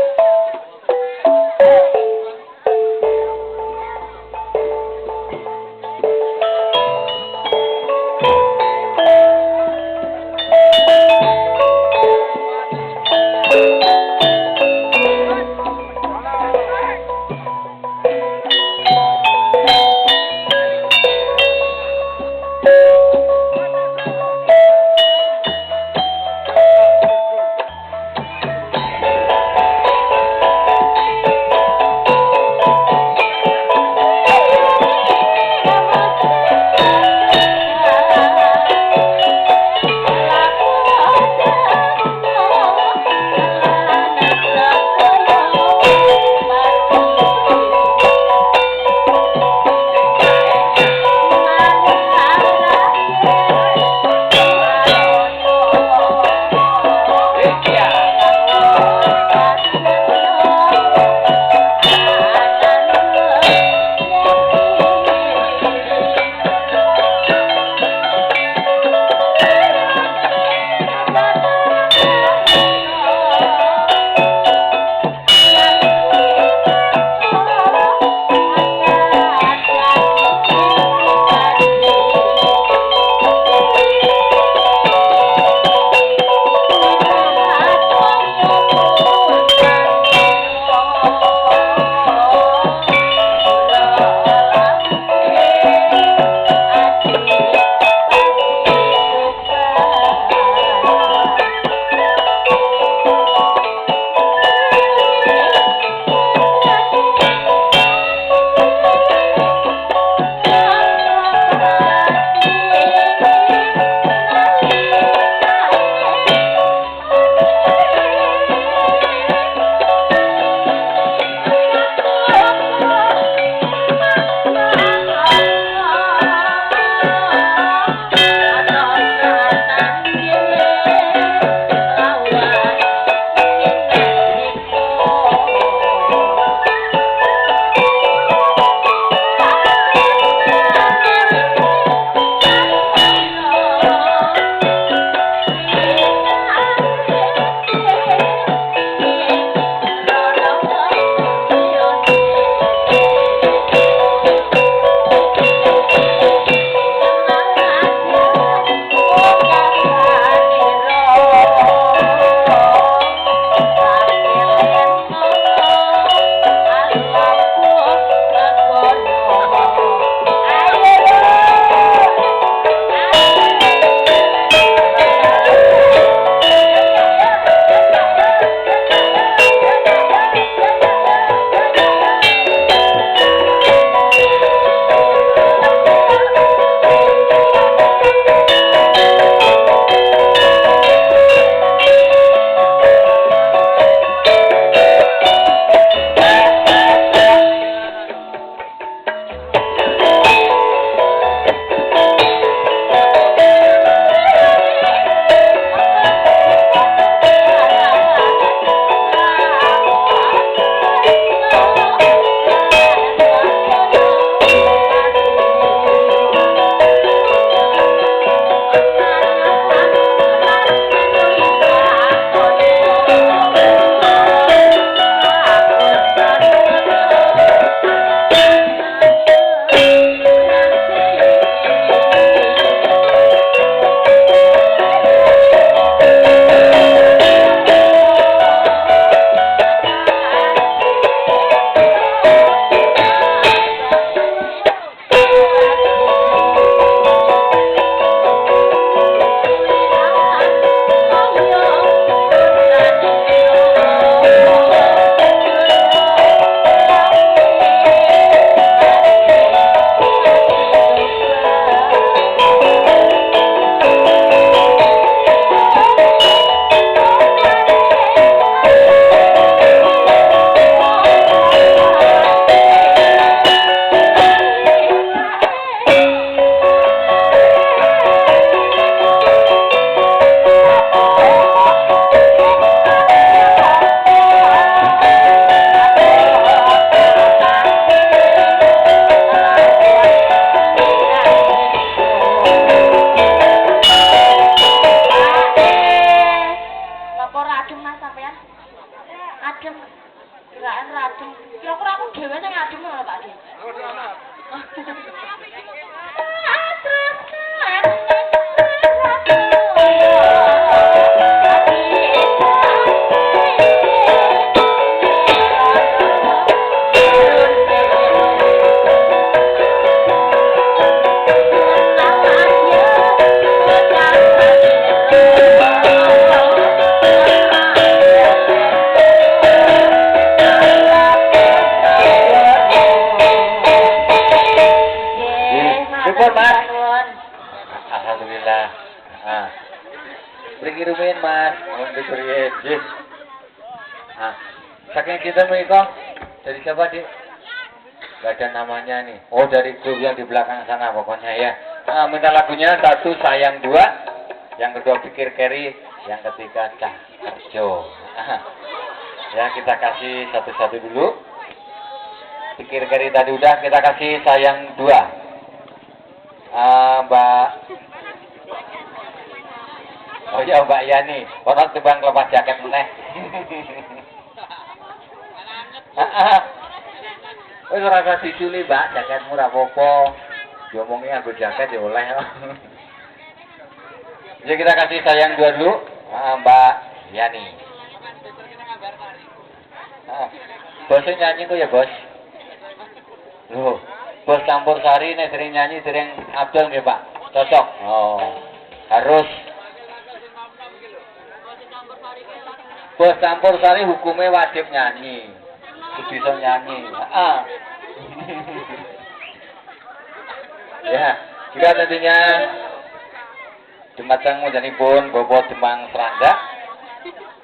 lagi. Syukur Mas. Alhamdulillah. Ah. Beri rumin Mas. Mohon diberi jih. Ah. Saking kita menikah dari siapa Dik? Gak ada namanya nih. Oh dari grup yang di belakang sana pokoknya ya. Ah, minta lagunya satu sayang dua, yang kedua pikir keri, yang ketiga cah kerjo. Ah. Ya kita kasih satu-satu dulu. Pikir keri tadi udah, kita kasih sayang dua. Mbak. Oh ya Mbak Yani, orang tebang lepas jaket meneh. Wis ora usah diculi, Mbak, jaketmu ora apa-apa. Diomongi aku jaket ya oleh. Jadi kita kasih sayang dua dulu, Mbak Yani. Bosnya nyanyi tuh ya bos. Loh, bos campur sari nih sering nyanyi, sering Abdul nggih Pak. Cocok. Oh, harus. Bos campur sari hukumnya wajib nyanyi. Bisa nyanyi. Ya, kita tentunya Jumateng mujanipun bobo Demang Seranda.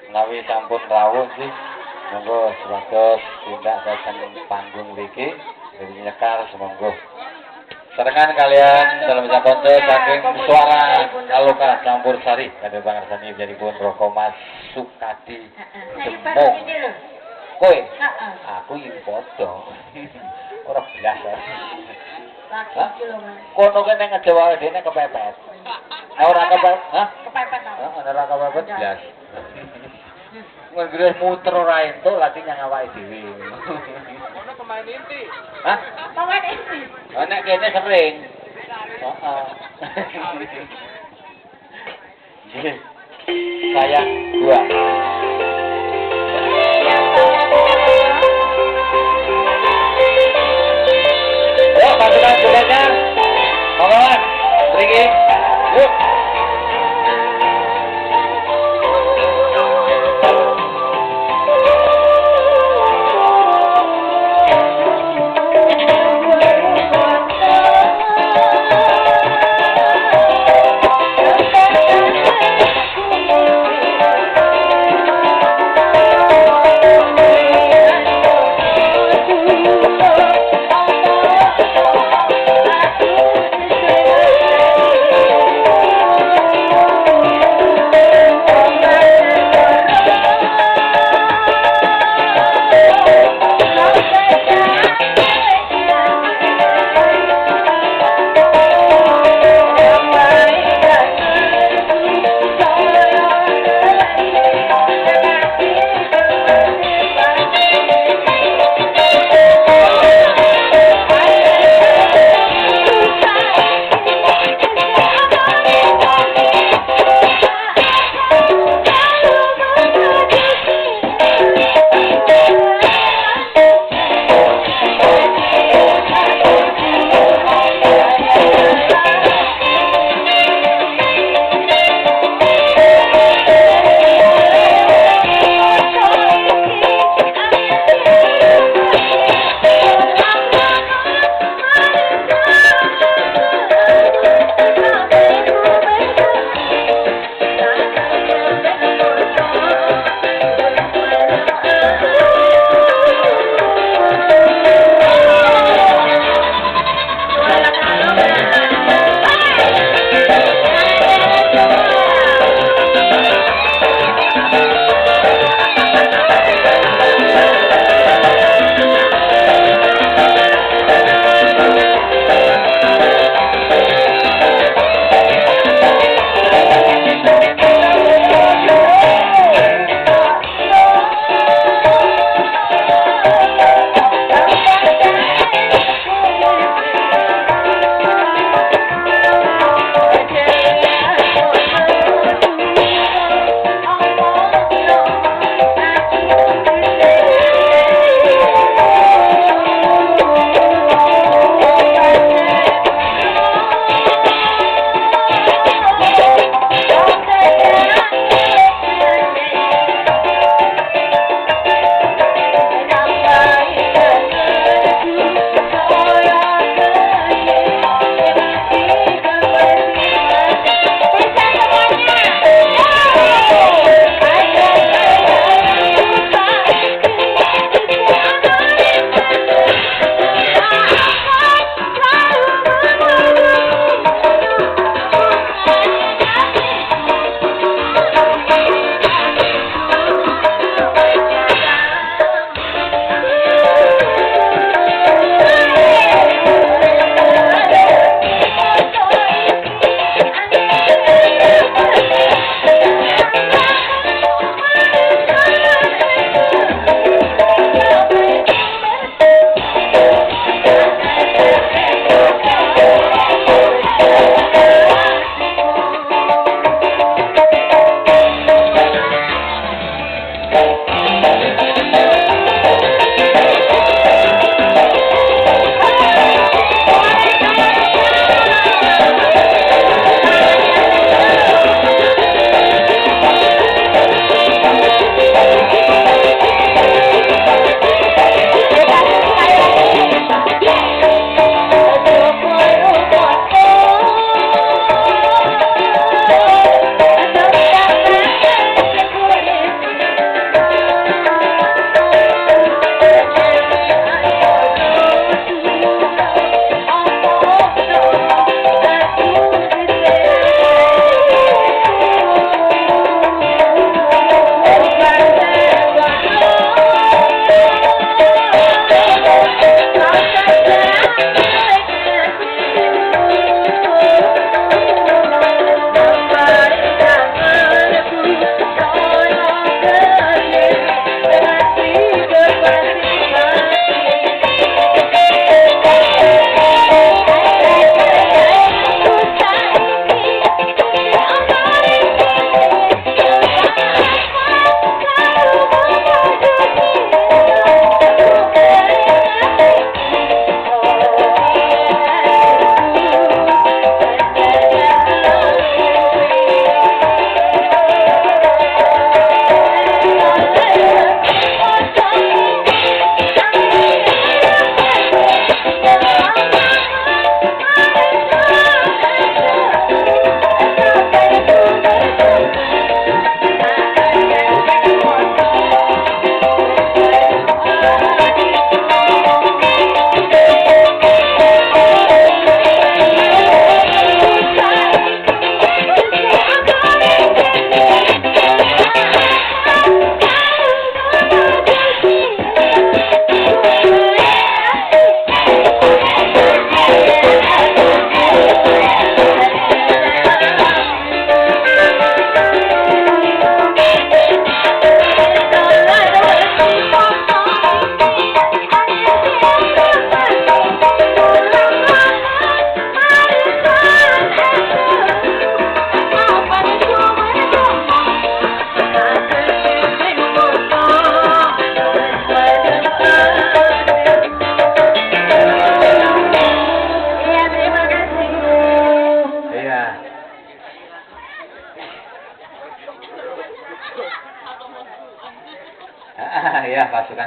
Menawi sampun rawuh sih. Monggo supados tindak datang panggung mriki dadi nyekar semonggo. Sarengan kalian dalam sakonto saking suara Aloka campur sari kadang pangarsani mujanipun Roko Mas Sukadi Demong. Kowe? Aku iki padha. Ora blas. Kono kene ngejawa dene kepepet. Ora kepepet, hah? Kepepet apa? Ora kepepet blas. Ngegres muter ora entuk lagi nyang awake dhewe. Ono pemain inti. Hah? Pemain inti. Nek kene sering. Heeh. Saya dua. Yuk, pasukan sebenarnya. Kawan, pergi. Yuk.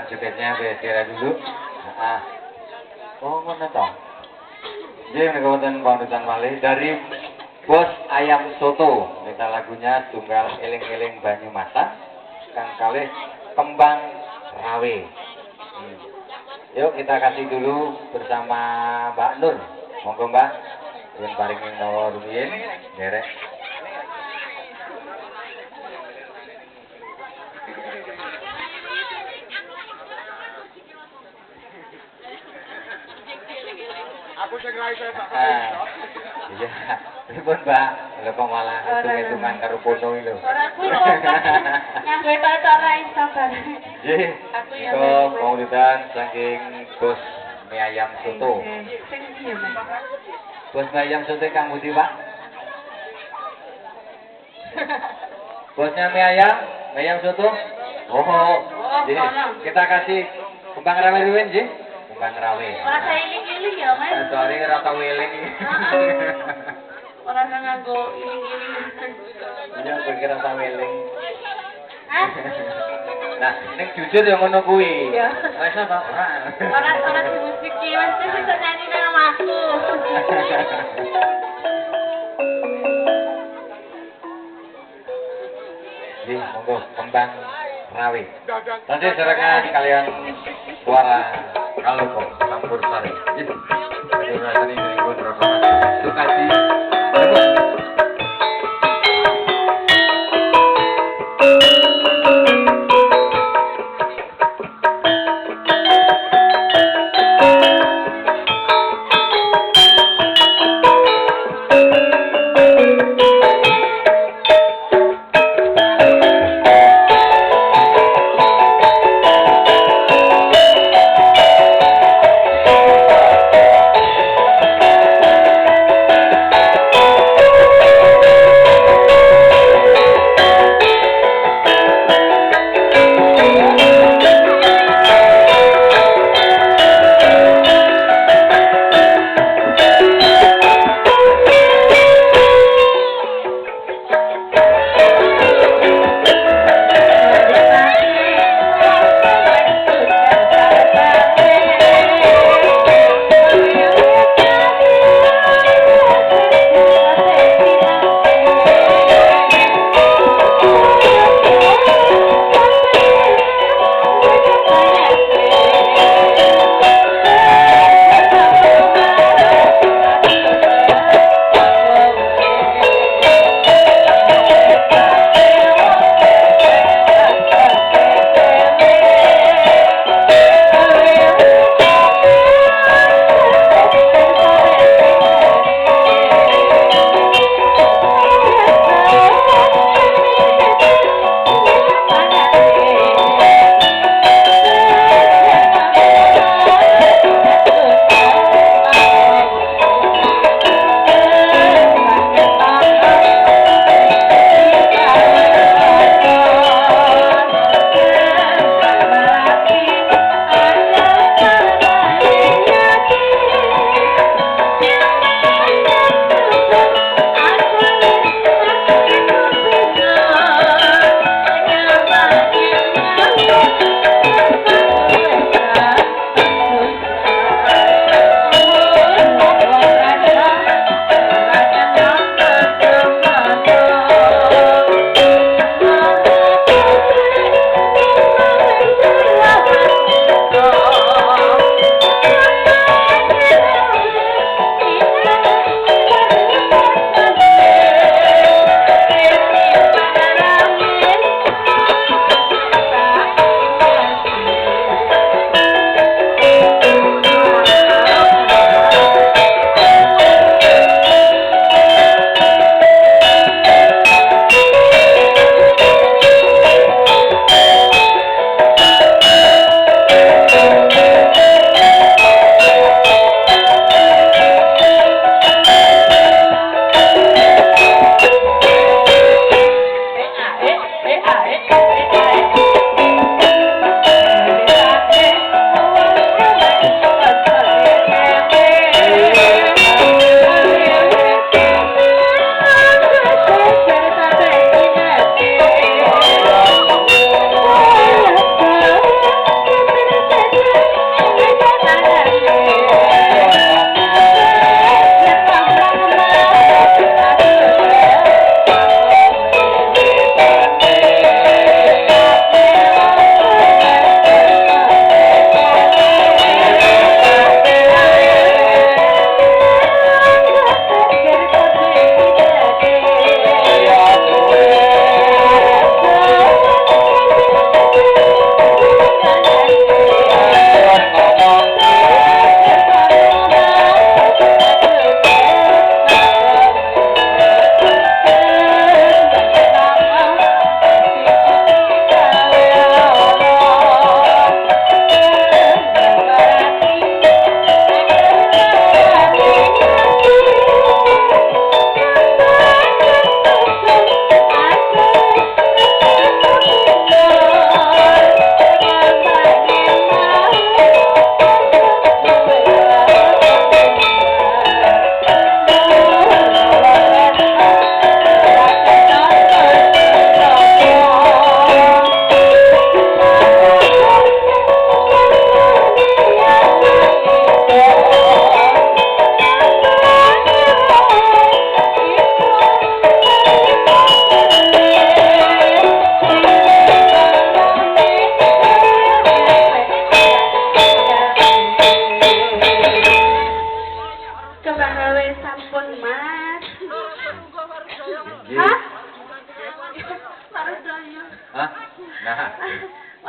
jogetnya beres dulu. Oh, mana toh? Jadi mereka wonten panutan malih dari Bos Ayam Soto. Kita lagunya tunggal eling-eling banyu matang kang kalih kembang rawe. Yuk kita kasih dulu bersama Mbak Nur. Monggo Mbak. Yen paringin nawa rumiyin derek. Aku sing ra iso tak Iya, pripun Mbak? Lha kok malah hitung-hitungan karo foto iki lho. Ora kuwi kok nganggo tok ora iso bar. Nggih. Aku ya Kok pauritan saking Bos Mie Ayam Soto. Sing ndi ya, Mas? Bos Mie Ayam Soto Kang Budi, Pak? Bosnya Mie Ayam Soto? Oh, jadi kita kasih kembang rawe ruwin, nggih? Kembang rawe. Ora saya iling-iling ya, Mas. Sorry rata weling. Ora nganggo iling-iling. Iya, pikir rata weling. Hah? Nah, ning jujur ya ngono kuwi. Iya. Wis apa ora? Ora di musik iki, Mas wis iso nyanyi nama aku. Nggih, monggo kembang rawe. Nanti serangan kalian suara kaloko campur sari. Nggih. Ayo rasane ning kontrol. Sukadi.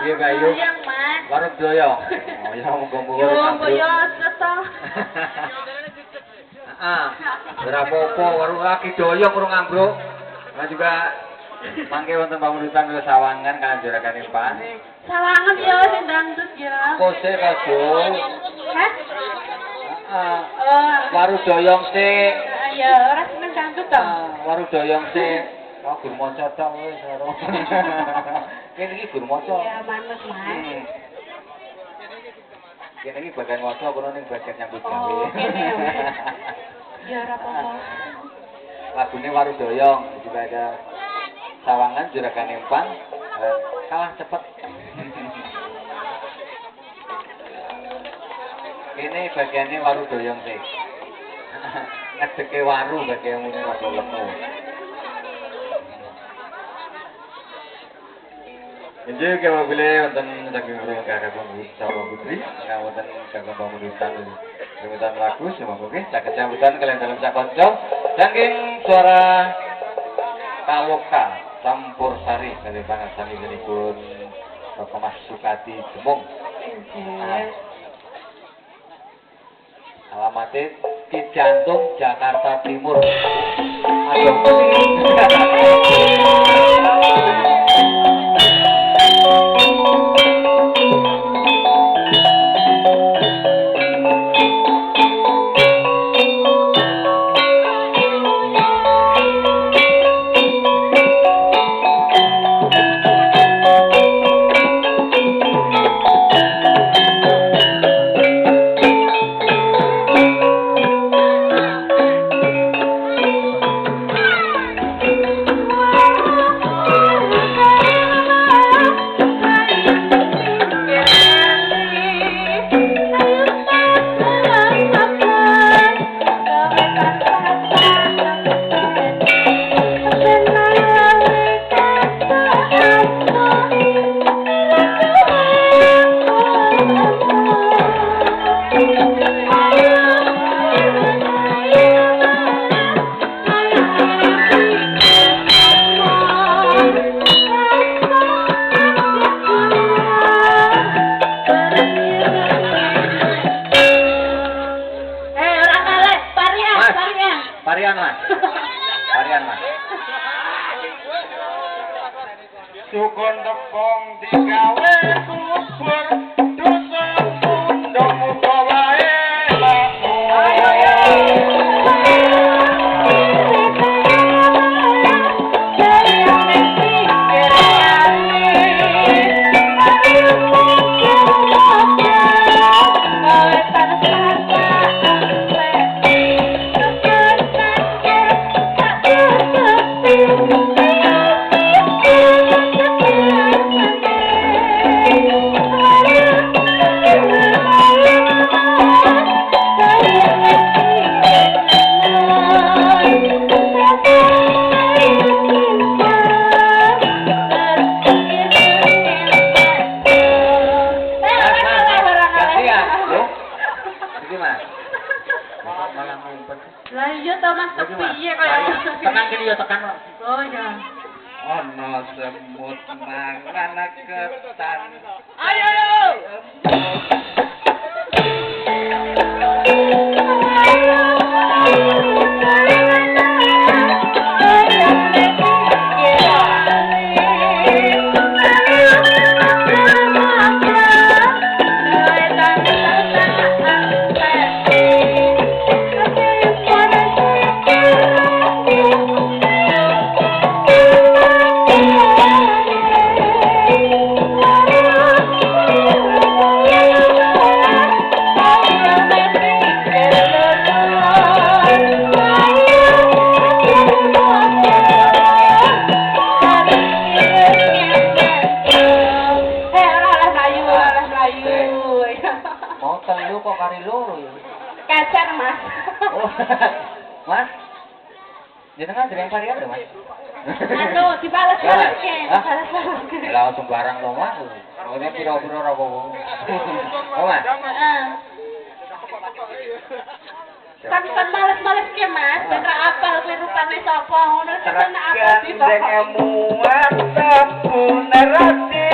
Piye Bayu? Yang Mas. Warung doyong. Oh ya muga-muga. Yo boyo seto. Berapa opo warung lagi doyong urung ambruk. Nah juga mangke wonten pamunutan kula sawangan kan juragan Impan. Sawangan ya sing dangdut ya. Kose kadung. Hah? Heeh. Warung doyong sik. Ya ora seneng dangdut to. Warung doyong sik. Oh, guru maca tok wis ora. Kene iki guru maca. Ya manut Mas. Kene iki bagian maca kono ning bagian nyambut gawe. Oh, kene ya. Ya ora apa-apa. Lagune Waru Doyong juga ada Sawangan Juragan Empang kalah cepet. Ini bagiannya Waru Doyong sih. Ngedeke waru bagian muni rada lemu. Injil kalau boleh wonten saking urung kakak Sawa Putri, yang wonten kakak pamunutan sambutan lagu semoga nggih saged sambutan kalian dalam sakonco saking suara Kaloka Campur Sari kali banget sami jenipun Bapak Mas Sukati Jemung. Alamatnya Cijantung Jakarta Timur. Aduh. Sukun tepung digawe kubur dusun pundung muga wae ono semut mangan ketan. Ayo. Mas, jenengan dereng varian lho, Mas. Anu, dibalas-balas ke. Lah sembarang lho, Mas. Ora pira-pira ora apa-apa. Oh, Mas. Heeh. Kan males-males ke, Mas. Ben ra apal kuwi rupane sapa ngono. Kan apa sih, Pak? Terkendeng emuan tapun nerati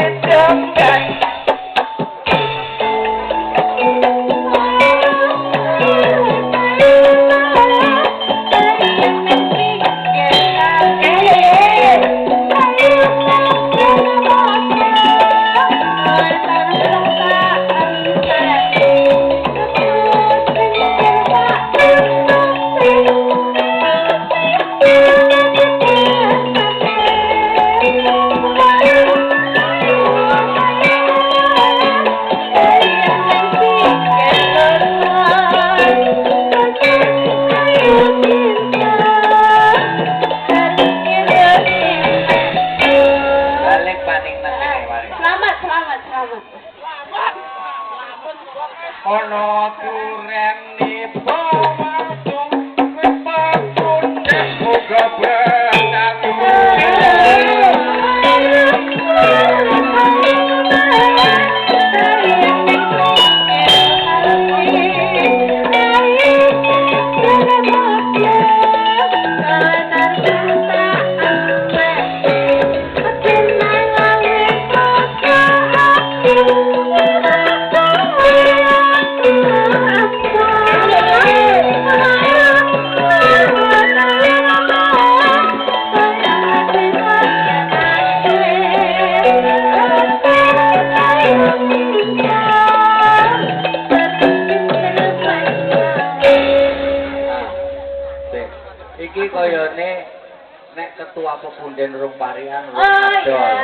ketua pepunden rung parian rung Oh adol. iya.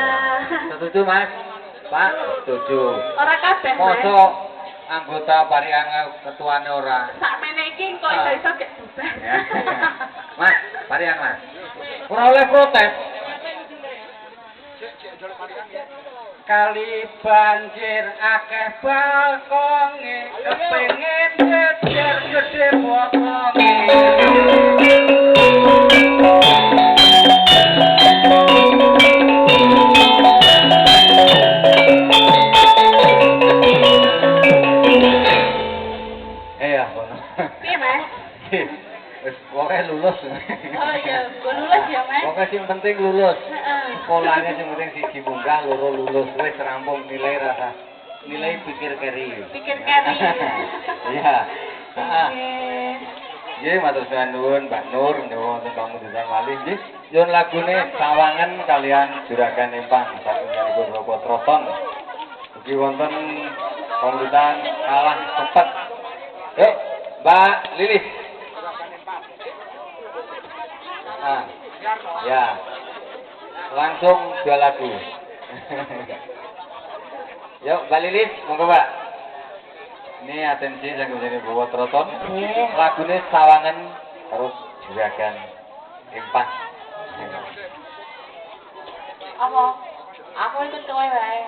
Setuju Mas? Pak, setuju. Ora kabeh, Mas. Mosok anggota parian ketuane ora. Sakmene iki kok iso gek bubar. Ya. Mas, parian Mas. Ora oleh protes. Kali banjir akeh balkonge kepengin jejer gede botonge. Piye, Mas? Wis pokoke lulus. Oh iya, gue lulus ya, Mas. Pokoke sing penting lulus. Heeh. Sekolahnya sing penting siji munggah, loro lulus. Wis rampung nilai rasa. Nilai pikir keri. Pikir keri. Iya. Heeh. Oke. Nggih, matur nuwun Mbak Nur nyuwun wonten pangunduhan malih nggih. Nyuwun lagune Sawangan kalian Juragan Empang satunggalipun Robot Roton. Ugi wonten pamuritan kalah cepet. Yuk, Mbak Lilis. Ah, ya. Langsung dua lagu. Yuk, Mbak Lilis, monggo Mbak. Ini atensi saya menjadi Robot Roton. Lagunya Sawangan terus Juragan Empang. Apa? Aku ikut kowe wae.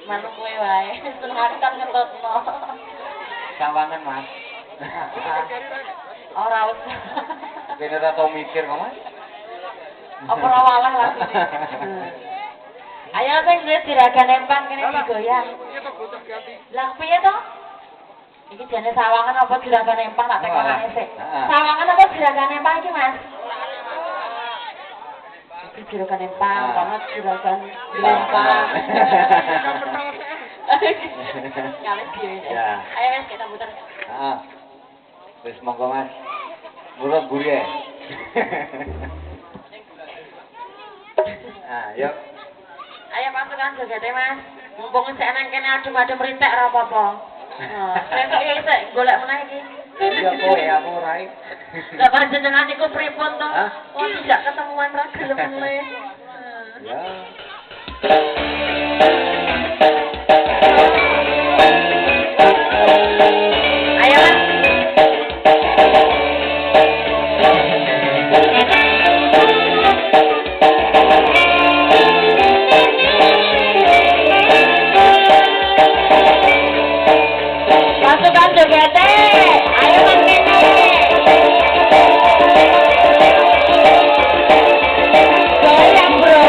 Manuk kowe wae. Sengakan ngetutno. Sawangan Mas. Ora usah. Kene ora tau mikir kok Mas. Apa ora walah lagi. Ayo sing duwe Juragan Empang kene digoyang. Lah piye to? Iki jane Sawangan apa Juragan Empang tak tekonane sik. Sawangan apa Juragan Empang iki, Mas? Iki Juragan Empang, banget Juragan Empang. Kales piye. Ya. Ayo Mas kita putar. Heeh. Wis monggo Mas. Nurut buri ya. Ah, yuk. Ayo pasukan jogete Mas. Mumpung sik nang kene adem-adem ritek ora apa-apa. Sesuk ya isik golek meneh iki. Iya kowe aku ora. Lah panjenengan iku pripun to? Hah? Oh tidak ketemuan ra gelem meneh. Ya. Ayo Mas. Pasukan jogete, ayo Mas kene. Goyang bro.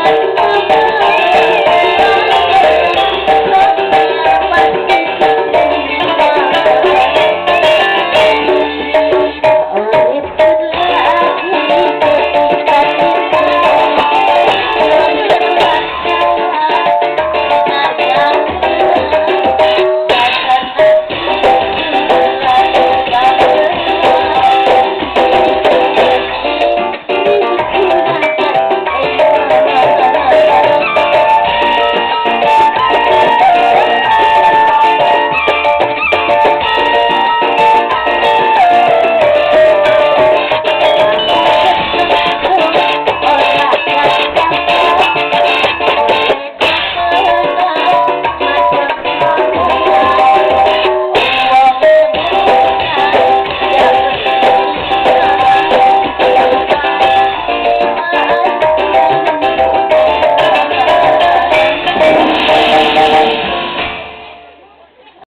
Thank you.